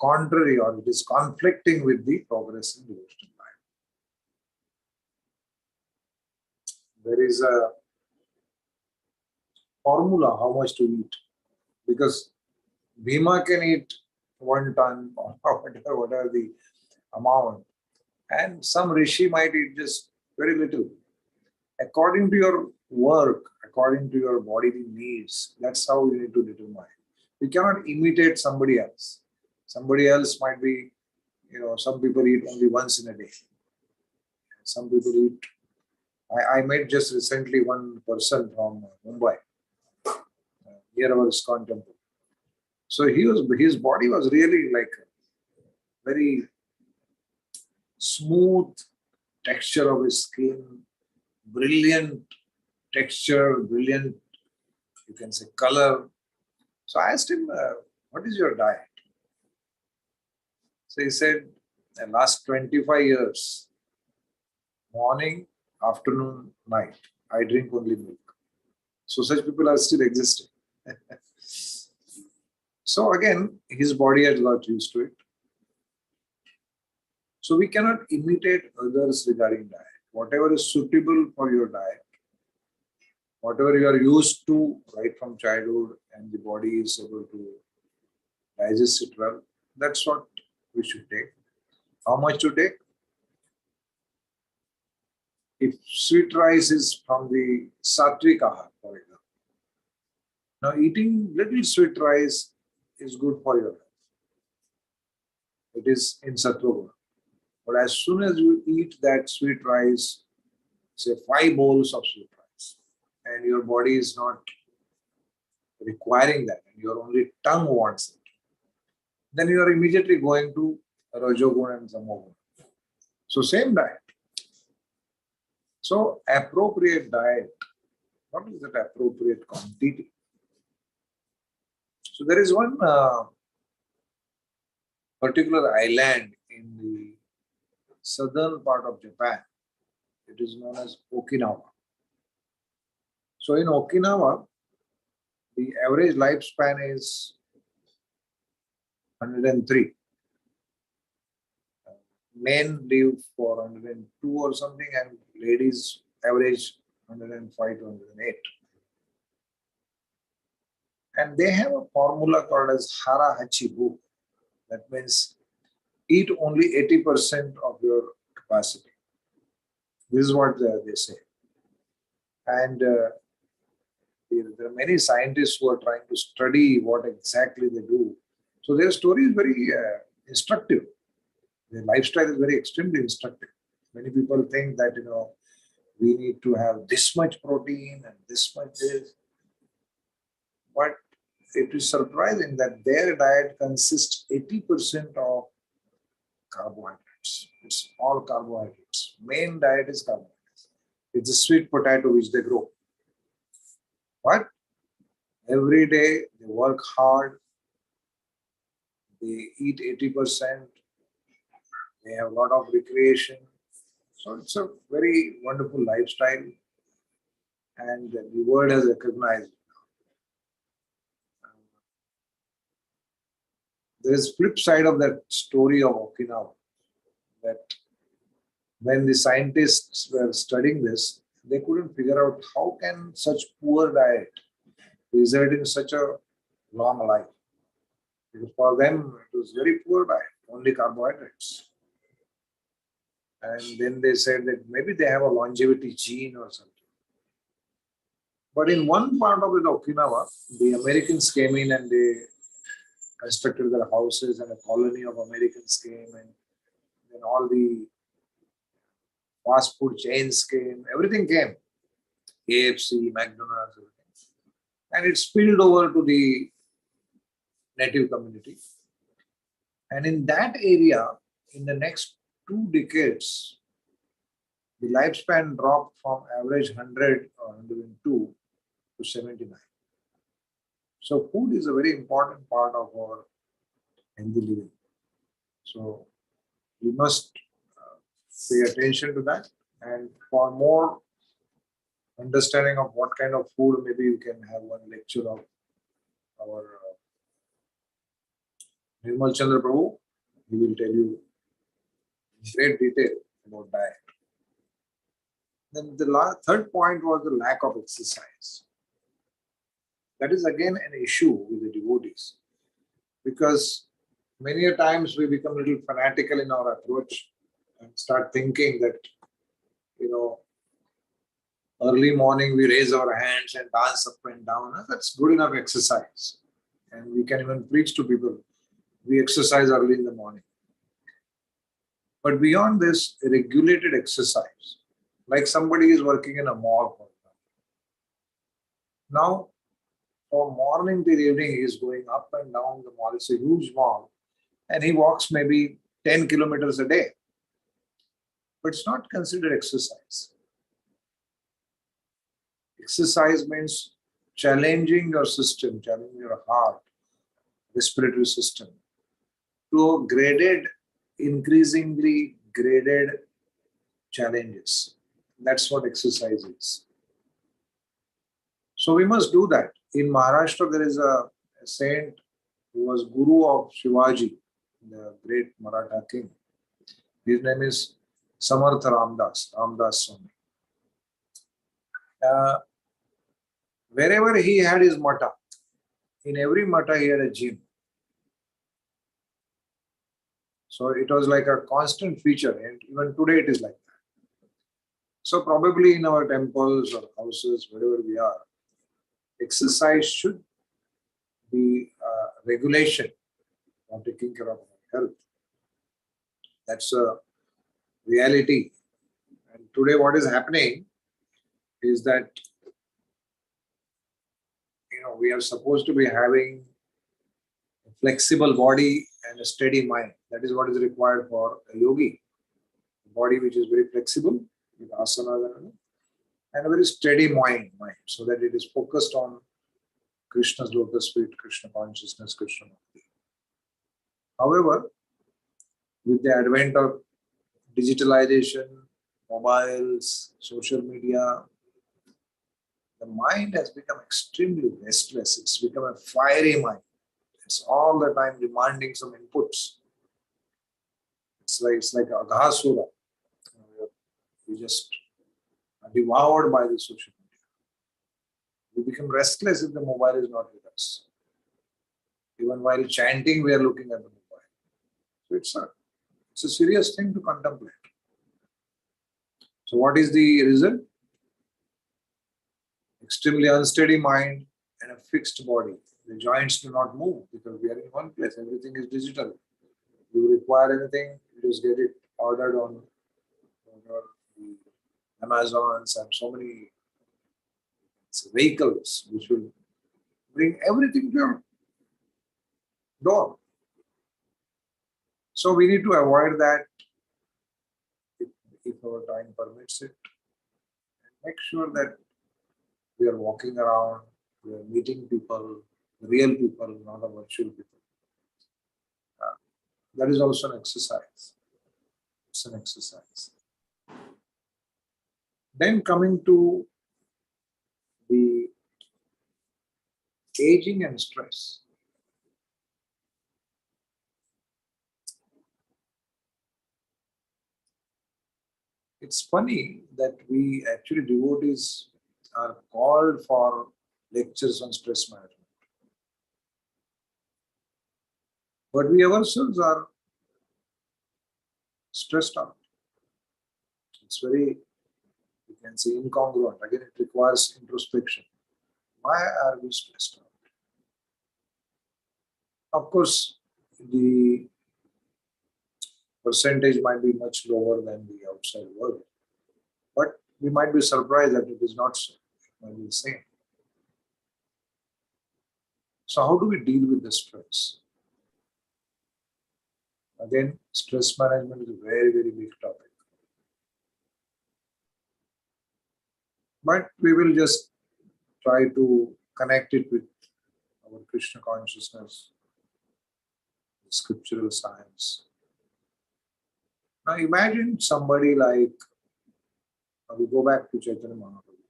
contrary, or it is conflicting with the progress in devotional life. There is a formula how much to eat, because Bhima can eat 1 ton or whatever the amount, and some Rishi might eat just very little. According to your work, according to your bodily needs, that's how you need to determine. You cannot imitate somebody else. Somebody else might be, some people eat only once in a day. Some people eat. I met just recently one person from Mumbai, near our ISKCON temple. So his body was really like very smooth texture of his skin, brilliant texture, brilliant, you can say, color. So I asked him, what is your diet? So he said, the last 25 years, morning, afternoon, night, I drink only milk. So such people are still existing. So again, his body has got used to it. So we cannot imitate others regarding diet. Whatever is suitable for your diet, whatever you are used to right from childhood and the body is able to digest it well, that's what we should take. How much to take? If sweet rice is from the Sattvic Ahar, for example. Now eating little sweet rice is good for your health. It is in Sattva Guna. But as soon as you eat that sweet rice, say 5 bowls of sweet rice, and your body is not requiring that, and your only tongue wants it, then you are immediately going to Rajoguna and Tamoguna. So same diet. So appropriate diet, what is that appropriate quantity? So there is one particular island in the southern part of Japan. It is known as Okinawa. So in Okinawa, the average lifespan is 103. Men live for 102 or something, and ladies average 105 to 108. And they have a formula called as Hara Hachibu. That means eat only 80% of your capacity. This is what they say. And there are many scientists who are trying to study what exactly they do. So their story is very instructive. Their lifestyle is very extremely instructive. Many people think that, we need to have this much protein and this much this. But it is surprising that their diet consists 80% of carbohydrates. It's all carbohydrates. Main diet is carbohydrates. It's a sweet potato which they grow. But every day they work hard. They eat 80%. They have a lot of recreation. So it's a very wonderful lifestyle. And the world has recognized it. there is flip side of that story of Okinawa, that when the scientists were studying this, they couldn't figure out how can such poor diet result in such a long life. Because for them, it was very poor diet, only carbohydrates. And then they said that maybe they have a longevity gene or something. But in one part of it, Okinawa, the Americans came in and they constructed their houses, and a colony of Americans came, and then all the fast food chains came, everything came, KFC, McDonald's, everything. And it spilled over to the native community. And in that area, in the next 2 decades, the lifespan dropped from average 100 or 102 to 79. So food is a very important part of our healthy living. So we must pay attention to that. And for more understanding of what kind of food, maybe you can have one lecture of our Nirmal Chandra Prabhu. He will tell you in great detail about diet. Then the third point was the lack of exercise. That is again an issue with the devotees, because many a times we become a little fanatical in our approach and start thinking that, early morning we raise our hands and dance up and down. That's good enough exercise. And we can even preach to people. We exercise early in the morning. But beyond this, a regulated exercise, like somebody is working in a mall, for example. Now, from morning till evening, he is going up and down the mall. It's a huge mall. And he walks maybe 10 kilometers a day. But it's not considered exercise. Exercise means challenging your system, challenging your heart, respiratory system to graded, increasingly graded challenges. That's what exercise is. So we must do that. In Maharashtra, there is a saint who was guru of Shivaji, the great Maratha king. His name is Samartha Ramdas Swami. Wherever he had his mata, in every mata he had a gym. So it was like a constant feature, and even today it is like that. So probably in our temples or houses, wherever we are, exercise should be a regulation for taking care of our health. That's a reality. And today what is happening is that we are supposed to be having a flexible body and a steady mind. That is what is required for a yogi. A body which is very flexible with asanas and a very steady mind, so that it is focused on Krishna's lotus feet, Krishna consciousness, Krishna bhakti. However, with the advent of digitalization, mobiles, social media, the mind has become extremely restless. It's become a fiery mind. It's all the time demanding some inputs. It's like a Aghasura. We just are devoured by the social media. We become restless if the mobile is not with us. Even while chanting, we are looking at the mobile. So it's a serious thing to contemplate. So what is the result? Extremely unsteady mind and a fixed body. The joints do not move because we are in one place. Everything is digital. You require anything, you just get it ordered on the Amazons and so many vehicles which will bring everything to your door. So we need to avoid that if our time permits it. And make sure that we are walking around, we are meeting people, real people, not a virtual people. That is also an exercise. It's an exercise. Then coming to the aging and stress. it's funny that we actually devotees are called for lectures on stress management. But we ourselves are stressed out. It's very, you can say, incongruent. Again, it requires introspection. Why are we stressed out? Of course, the percentage might be much lower than the outside world, but we might be surprised that it is not so. It might be the same. So how do we deal with the stress? Again, stress management is a very, very big topic. But we will just try to connect it with our Krishna consciousness, scriptural science. Now imagine somebody like, we go back to Chaitanya Mahaprabhu,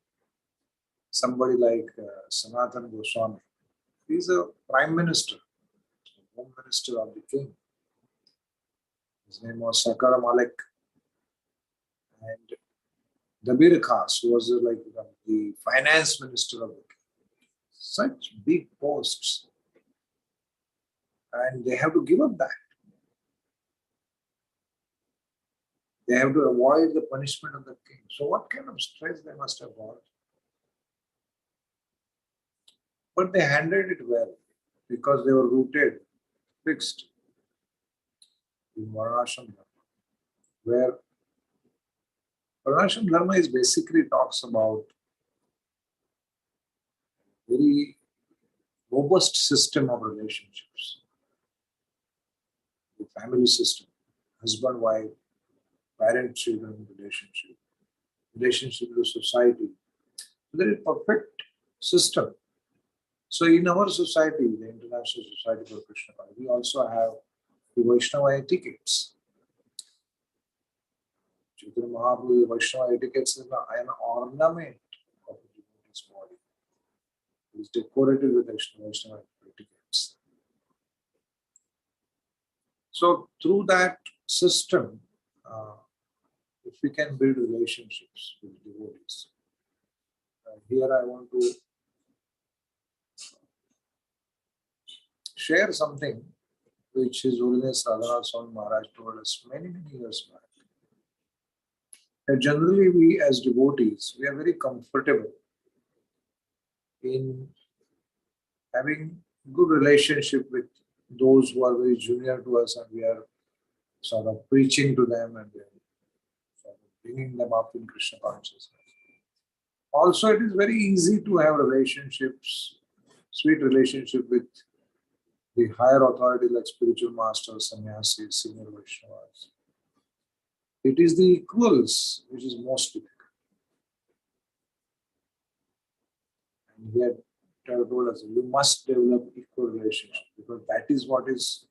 somebody like Sanatana Goswami. He's a prime minister, home minister of the king. His name was Sakara Malik. And Dabir Khas, who was like the finance minister of the king. Such big posts. And they have to give up that. They have to avoid the punishment of the king. So what kind of stress they must have got? But they handled it well because they were rooted, fixed in Varnashram Dharma, where Varnashram Dharma is basically talks about very robust system of relationships. The family system, husband, wife, parent-children relationship, relationship with society. There is a perfect system. So in our society, the International Society for Krishna Consciousness, we also have the Vaishnava etiquettes. Chaitanya Mahaprabhu, Vaishnava etiquettes is an ornament of the devotee's body. It is decorated with Vaishnava etiquettes. So through that system, if we can build relationships with devotees, here I want to share something which His Holiness Radhanath Swami Maharaj told us many, many years back. That generally we as devotees, we are very comfortable in having good relationship with those who are very junior to us, and we are sort of preaching to them and sort of bringing them up in Krishna consciousness. Also, it is very easy to have relationships, sweet relationship with the higher authority like spiritual masters, sannyasis, senior Vaishnavas. It is the equals which is most difficult. And he had told us, you must develop equal relationship because that is what is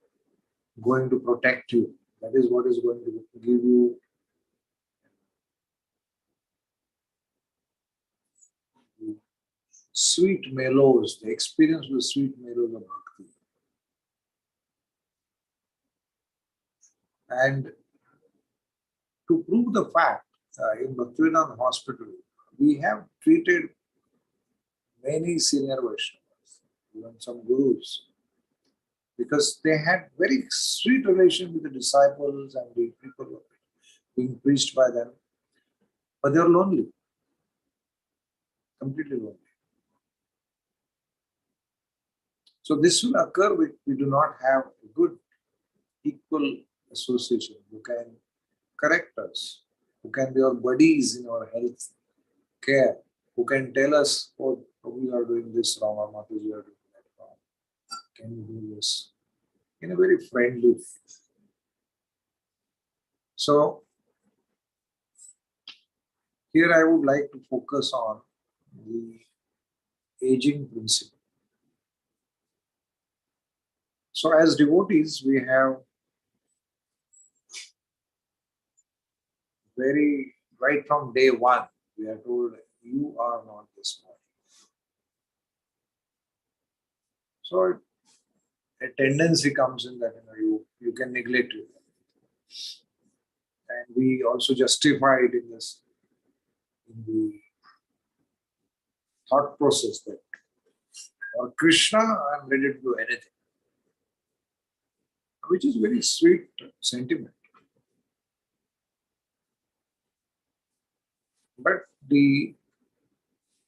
going to protect you. That is what is going to give you the sweet mellows, the experience with sweet mellows of bhakti. And to prove the fact, in Bhaktivedanta Hospital, we have treated many senior Vaishnavas, even some gurus, because they had very sweet relation with the disciples and the people who were being preached by them, but they were lonely, completely lonely. So this will occur if we do not have a good equal association who can correct us, who can be our buddies in our health care, who can tell us, oh, we are doing this wrong, or Mataji, you are doing that wrong. Can you do this? In a very friendly way. So here I would like to focus on the aging principle. So as devotees, we have right from day one, we are told, you are not this body. So a tendency comes in that you can neglect it. And we also justify it in this, in the thought process that for Krishna, I'm ready to do anything, which is very sweet sentiment. But the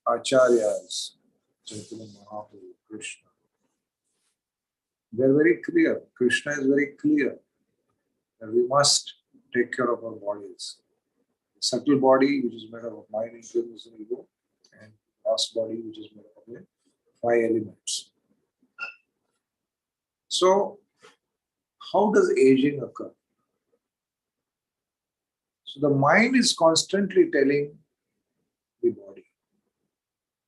Acharyas, Chaitanya Mahaprabhu, Krishna, they're very clear. Krishna is very clear that we must take care of our bodies. The subtle body, which is made up of mind, influence, and ego, and gross body, which is made up of the 5 elements. So, how does aging occur? So, the mind is constantly telling the body.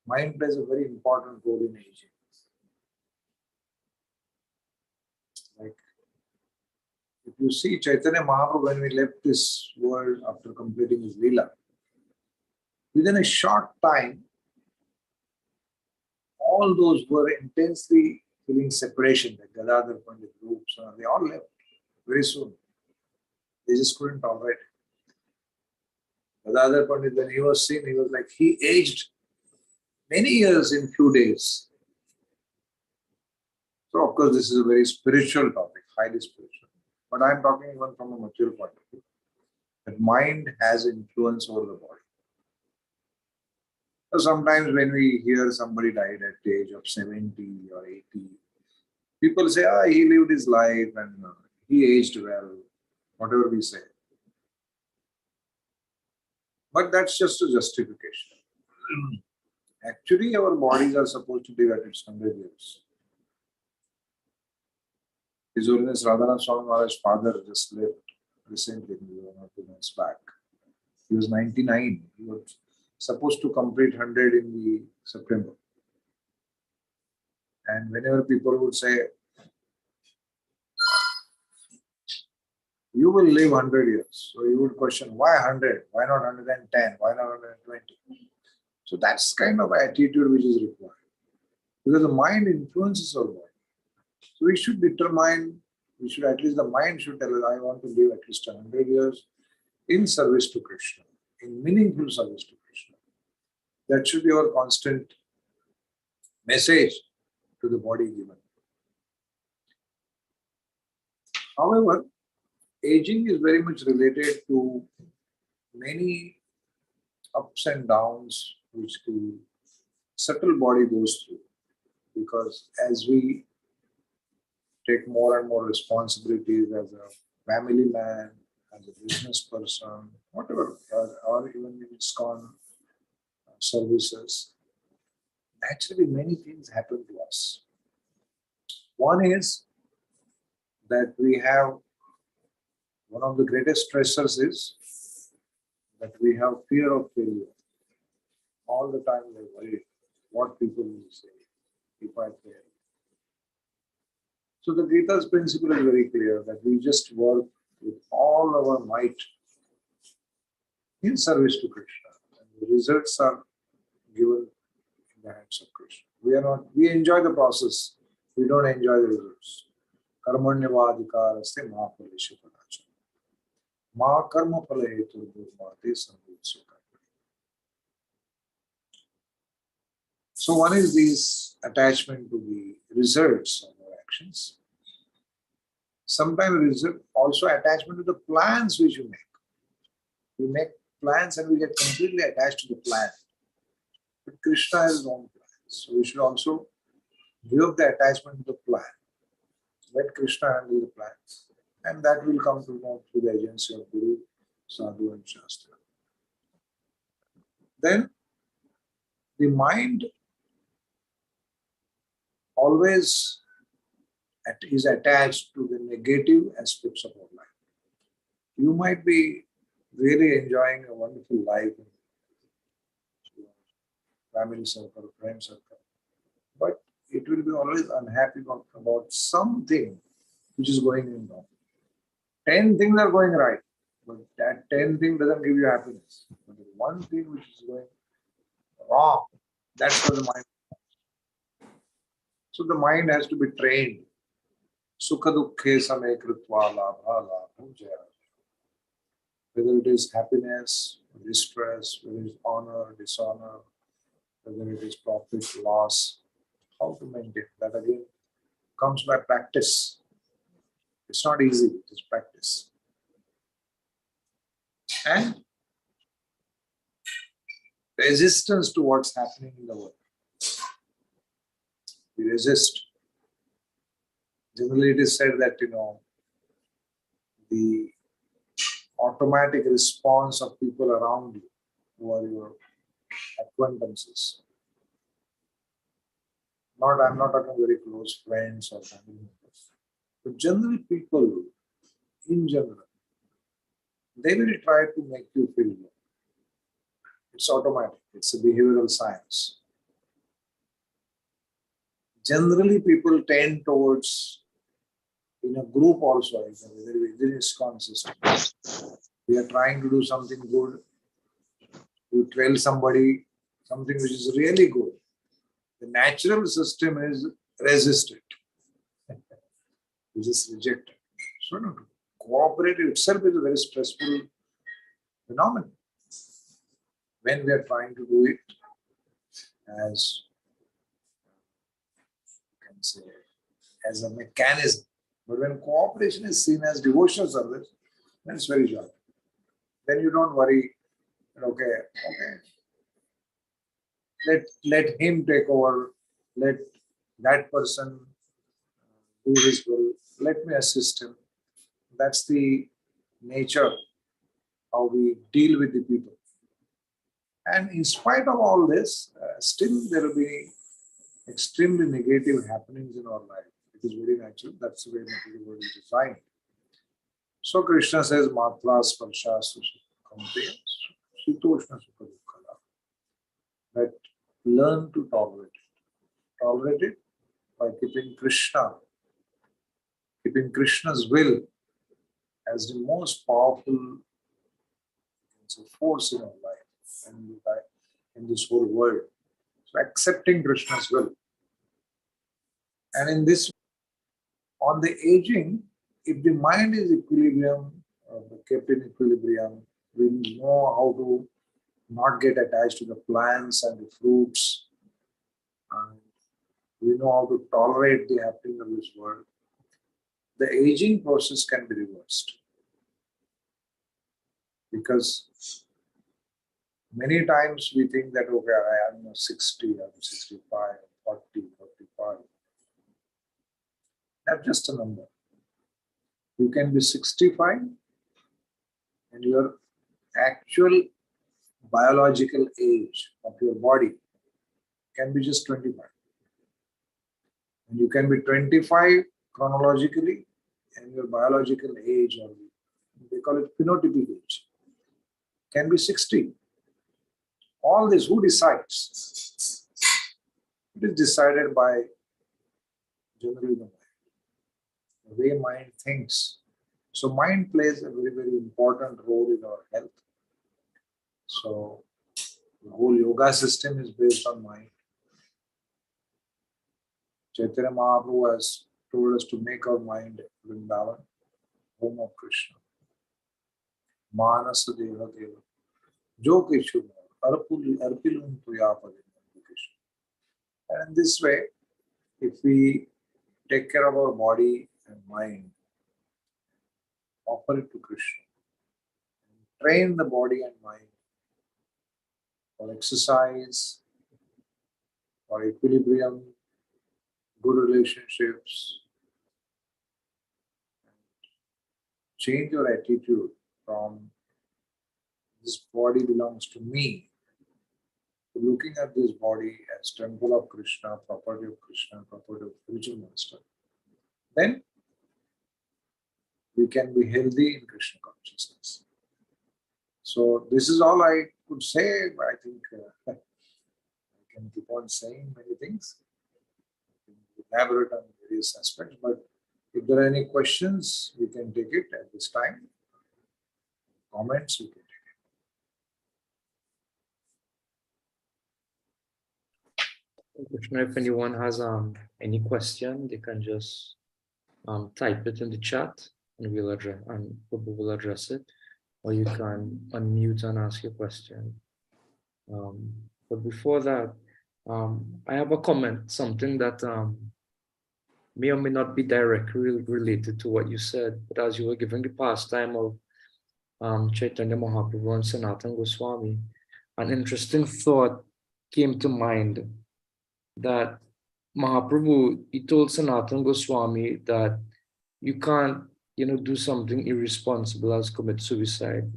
Mind plays a very important role in aging. Like, if you see Chaitanya Mahaprabhu, when we left this world after completing his Leela, within a short time, all those who were intensely feeling separation, like Gadadhar Pandit groups, they all left very soon. They just couldn't tolerate it. Gadadhar Pandit, when he was seen, he was like, he aged many years in few days. So, of course, this is a very spiritual topic, highly spiritual. But I'm talking even from a mature point of view. That mind has influence over the body. So sometimes when we hear somebody died at the age of 70 or 80, people say, he lived his life and he aged well, whatever we say. But that's just a justification. Actually, our bodies are supposed to live at its 100 years. His Holiness Radhanath Swami Maharaj's father just left recently, 1 or 2 months back. He was 99. He was supposed to complete 100 in the September. And whenever people would say, you will live 100 years. So you would question, why 100? Why not 110? Why not 120? So that's kind of attitude which is required. Because the mind influences our body. So we should determine, at least the mind should tell us, I want to live at least 100 years in service to Krishna, in meaningful service to Krishna. That should be our constant message to the body given. However, aging is very much related to many ups and downs which the subtle body goes through. Because as we take more and more responsibilities as a family man, as a business person, whatever, or even in ISKCON services, naturally many things happen to us. One is that we have, one of the greatest stressors is that we have fear of failure. All the time we're worried what people will say if I fail. So the Gita's principle is very clear that we just work with all our might in service to Krishna. And the results are given in the hands of Krishna. We enjoy the process. We don't enjoy the results. Karmanyavadikaraste ma phaleshu kadachana. Ma karma phala hetu durmate samvitsya karma. So one is this attachment to the results of our actions. Sometimes also attachment to the plans which you make. We make plans and we get completely attached to the plan. But Krishna has his own plans. So we should also give up the attachment to the plan. Let Krishna handle the plans. And that will come to know through the agency of Guru, Sadhu and Shastra. Then the mind always is attached to the negative aspects of our life. You might be really enjoying a wonderful life in your family circle, friend circle, but it will be always unhappy about something which is going wrong. 10 things are going right, but that 10 thing doesn't give you happiness. But the one thing which is going wrong, that's where the mind. So the mind has to be trained. Sukha dukkhe same kritva labha labha jaya. whether it is happiness, distress, whether it is honor, dishonor, whether it is profit, loss, how to maintain that again comes by practice. It's not easy, it is practice. And resistance to what's happening in the world. We resist. Generally, it is said that, the automatic response of people around you who are your acquaintances. I'm not talking very close friends or family members. But generally, people in general, they will try to make you feel good. It's automatic. It's a behavioral science. Generally, people tend towards, in a group also, within ISKCON system, we are trying to do something good. You tell somebody something which is really good. The natural system is resist it. You just reject it. So no, to cooperate itself is a very stressful phenomenon. When we are trying to do it as, you can say, as a mechanism. But when cooperation is seen as devotional service, then it's very joyful. Then you don't worry, okay, let him take over, let that person do his will, let me assist him. That's the nature how we deal with the people. And in spite of all this, still there will be extremely negative happenings in our life. It is very natural. That's the way material world is designed. So Krishna says, Matra Sparsha Sukamte Shitoshna Sukadukala. That learn to tolerate it. Tolerate it by keeping Krishna's will as the most powerful force in our life and in this whole world. So accepting Krishna's will. And in this, on the aging, if the mind is kept in equilibrium, we know how to not get attached to the plants and the fruits. And we know how to tolerate the happening of this world. The aging process can be reversed. Because many times we think that, okay, I am 60, I'm 65, 40, 45. That's just a number. You can be 65 and your actual biological age of your body can be just 25. And you can be 25 chronologically and your biological age, or they call it phenotypic age, can be 60. All this, who decides? It is decided by generally the mind, the way mind thinks. So mind plays a very, very important role in our health. So the whole yoga system is based on mind. Chaitanya Mahaprabhu has told us to make our mind Vrindavan, home of Krishna. Manasa Deva Deva. Jo Krishu Arpilum Tuyapade. And in this way, if we take care of our body and mind, offer it to Krishna, train the body and mind for exercise, for equilibrium, good relationships, change your attitude from this body belongs to me to looking at this body as temple of Krishna, property of Krishna, property of spiritual master. Then we can be healthy in Krishna consciousness. So this is all I could say. I think I can keep on saying many things, elaborate on various aspects, but if there are any questions, we can take it at this time. Comments, we can take Krishna, if anyone has any question, they can just type it in the chat and we'll address it. or you can unmute and ask your question. But before that, I have a comment, something that may or may not be directly related to what you said, but as you were giving the pastime of Chaitanya Mahaprabhu and Sanatana Goswami, an interesting thought came to mind that Mahaprabhu, he told Sanatana Goswami that you can't, do something irresponsible as commit suicide.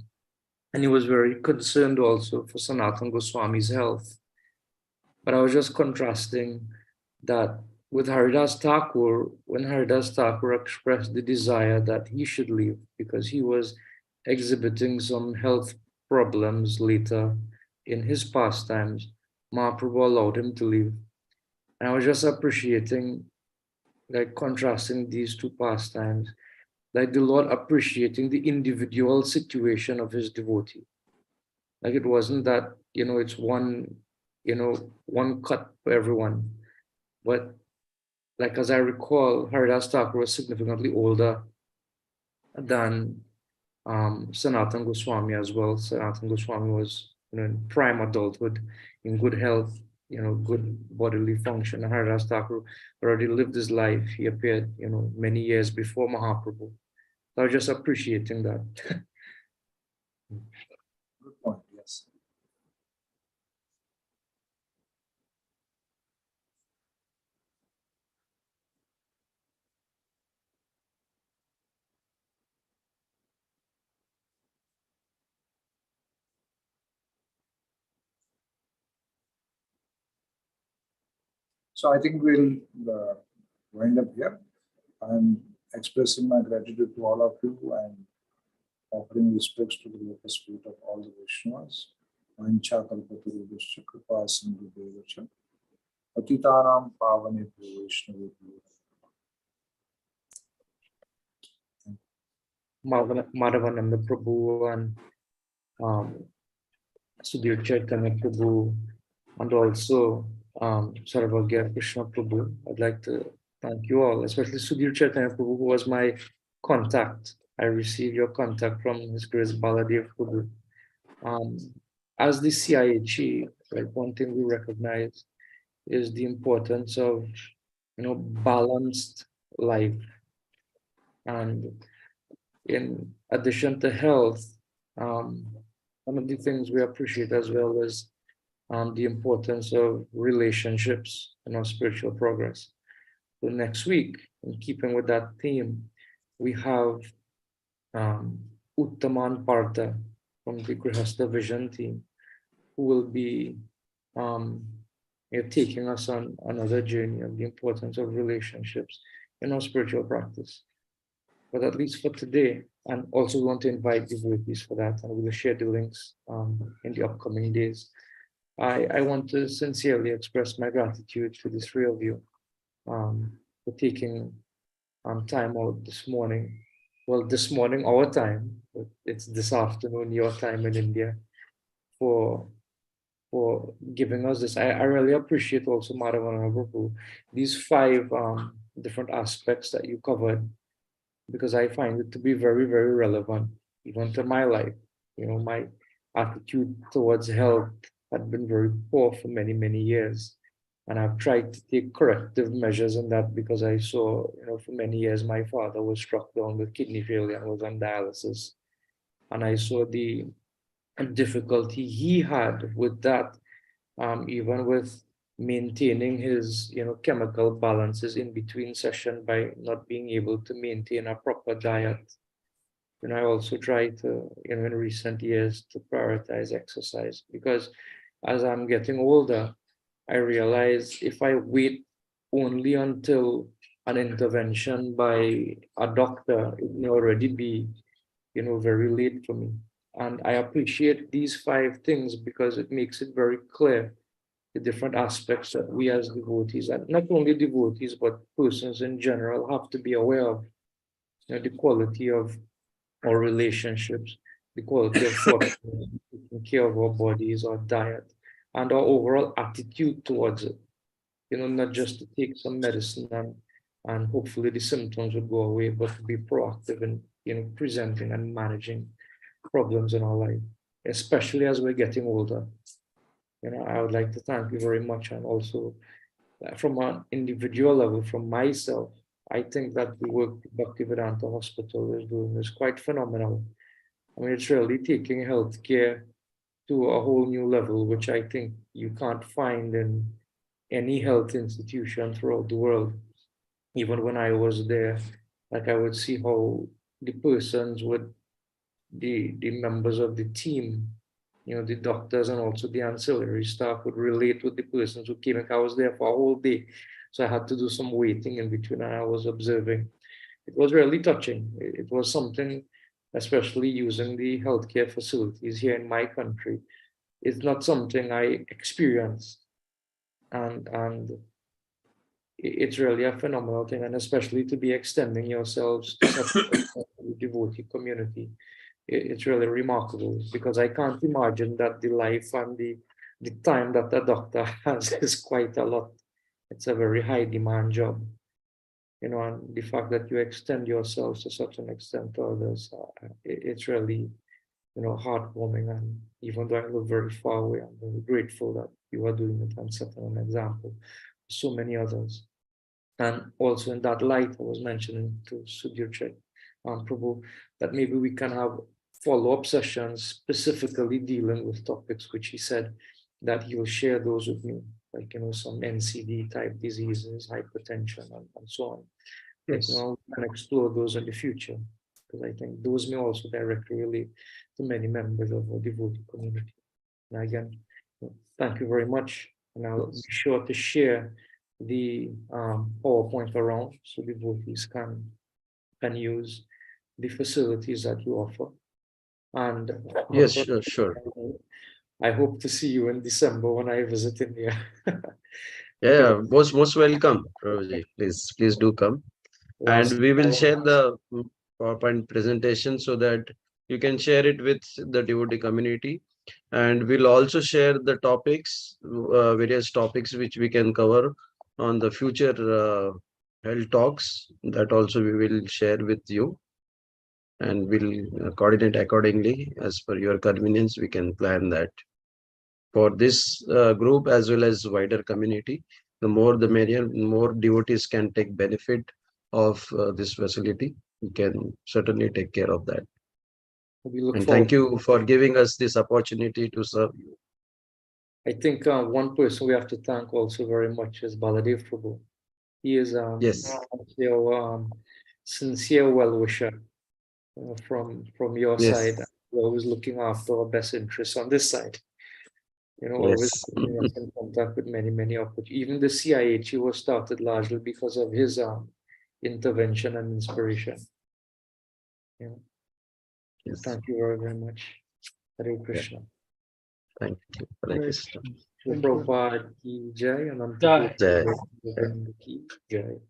And he was very concerned also for Sanatana Goswami's health. But I was just contrasting that with Haridas Thakur, when Haridas Thakur expressed the desire that he should leave because he was exhibiting some health problems later in his pastimes, Mahaprabhu allowed him to leave. And I was just appreciating, like contrasting these two pastimes, like the Lord appreciating the individual situation of his devotee. Like it wasn't that, it's one cut for everyone. But like as I recall, Haridas Thakur was significantly older than Sanatana Goswami as well. Sanatana Goswami was in prime adulthood, in good health, good bodily function. And Haridas Thakur already lived his life. He appeared, many years before Mahaprabhu. So I was just appreciating that. Good point, yes. So I think we'll wind up here. I'm expressing my gratitude to all of you and offering respects to the lotus feet of all the Vaishnavas. Vancha kalpatarubhascha kripa sindhudevacha patitanam pavanebhyo Vaishnavebhyo. Madhavananda Prabhu and Sudhir Chaitanya Prabhu and also Sarvagya Krishna Prabhu. I'd like to thank you all, especially Sudhir Chaitanya Prabhu, who was my contact. I received your contact from His Grace Baladev Prabhu. As the CIHE, right, one thing we recognize is the importance of, balanced life. And in addition to health, one of the things we appreciate as well is the importance of relationships in our spiritual progress. So next week, in keeping with that theme, we have Uttaman Partha from the Grihastha Vision team, who will be taking us on another journey of the importance of relationships in our spiritual practice. But at least for today, and also we want to invite devotees for that, and we will share the links in the upcoming days. I want to sincerely express my gratitude to the three of you for taking time out this morning. Well, this morning, our time, but it's this afternoon, your time in India, for giving us this. I really appreciate also Madhavananda Prabhu, these 5 different aspects that you covered, because I find it to be very, very relevant, even to my life. My attitude towards health had been very poor for many, many years. And I've tried to take corrective measures in that because I saw, for many years, my father was struck down with kidney failure and was on dialysis. And I saw the difficulty he had with that, even with maintaining his, chemical balances in between session by not being able to maintain a proper diet. I also try to, in recent years, to prioritize exercise, because as I'm getting older, I realize if I wait only until an intervention by a doctor, it may already be, very late for me. And I appreciate these 5 things because it makes it very clear the different aspects that we as devotees, and not only devotees, but persons in general, have to be aware of. The quality of our relationships, the quality of thought, taking care of our bodies, our diet, and our overall attitude towards it. Not just to take some medicine and hopefully the symptoms would go away, but to be proactive in presenting and managing problems in our life, especially as we're getting older. I would like to thank you very much. And also from an individual level, from myself, I think that the work Bhaktivedanta Hospital is doing is quite phenomenal. I mean, it's really taking healthcare to a whole new level, which I think you can't find in any health institution throughout the world. Even when I was there, like I would see how the persons would, the members of the team, the doctors and also the ancillary staff would relate with the persons who came. Like I was there for a whole day, so I had to do some waiting in between, and I was observing. It was really touching. It was something, especially using the healthcare facilities here in my country. It's not something I experienced, and it's really a phenomenal thing, and especially to be extending yourselves to such a devotee community. It's really remarkable, because I can't imagine that the life and the time that a doctor has is quite a lot. It's a very high demand job, and the fact that you extend yourselves to such an extent to others, it's really, heartwarming. And even though I live very far away, I'm very grateful that you are doing it and setting an example for so many others. And also in that light, I was mentioning to Sudhir Prabhu, that maybe we can have follow-up sessions specifically dealing with topics which he said that he will share those with me, like, some NCD type diseases, hypertension, and so on. Yes. We can explore those in the future, because I think those may also directly relate to many members of our devotee community. And again, thank you very much. And I'll be sure to share the PowerPoint around, so devotees can use the facilities that you offer. And Yes, sure. I hope to see you in December when I visit India. Yeah, most welcome, Prabhuji. Please do come. And we will share the PowerPoint presentation so that you can share it with the devotee community. And we'll also share the topics, various topics which we can cover on the future health talks. That also we will share with you. And we'll coordinate accordingly as per your convenience. We can plan that for this group as well as wider community. The more the merrier, more devotees can take benefit of this facility. We can certainly take care of that. We look And forward. thank you for giving us this opportunity to serve you. I think one person we have to thank also very much is Baladev Prabhu. He is Yes. your sincere well-wisher from your Yes. side. We're always looking after our best interests on this side. Always Yes. putting us in contact with many opportunities. Even the CIH was started largely because of his intervention and inspiration. Yes. Thank you very much. Hare Krishna. Thank you. Hare Krishna. Prabhupada ki jai, Ananta Jai. Jai. Prabhupada ki jai.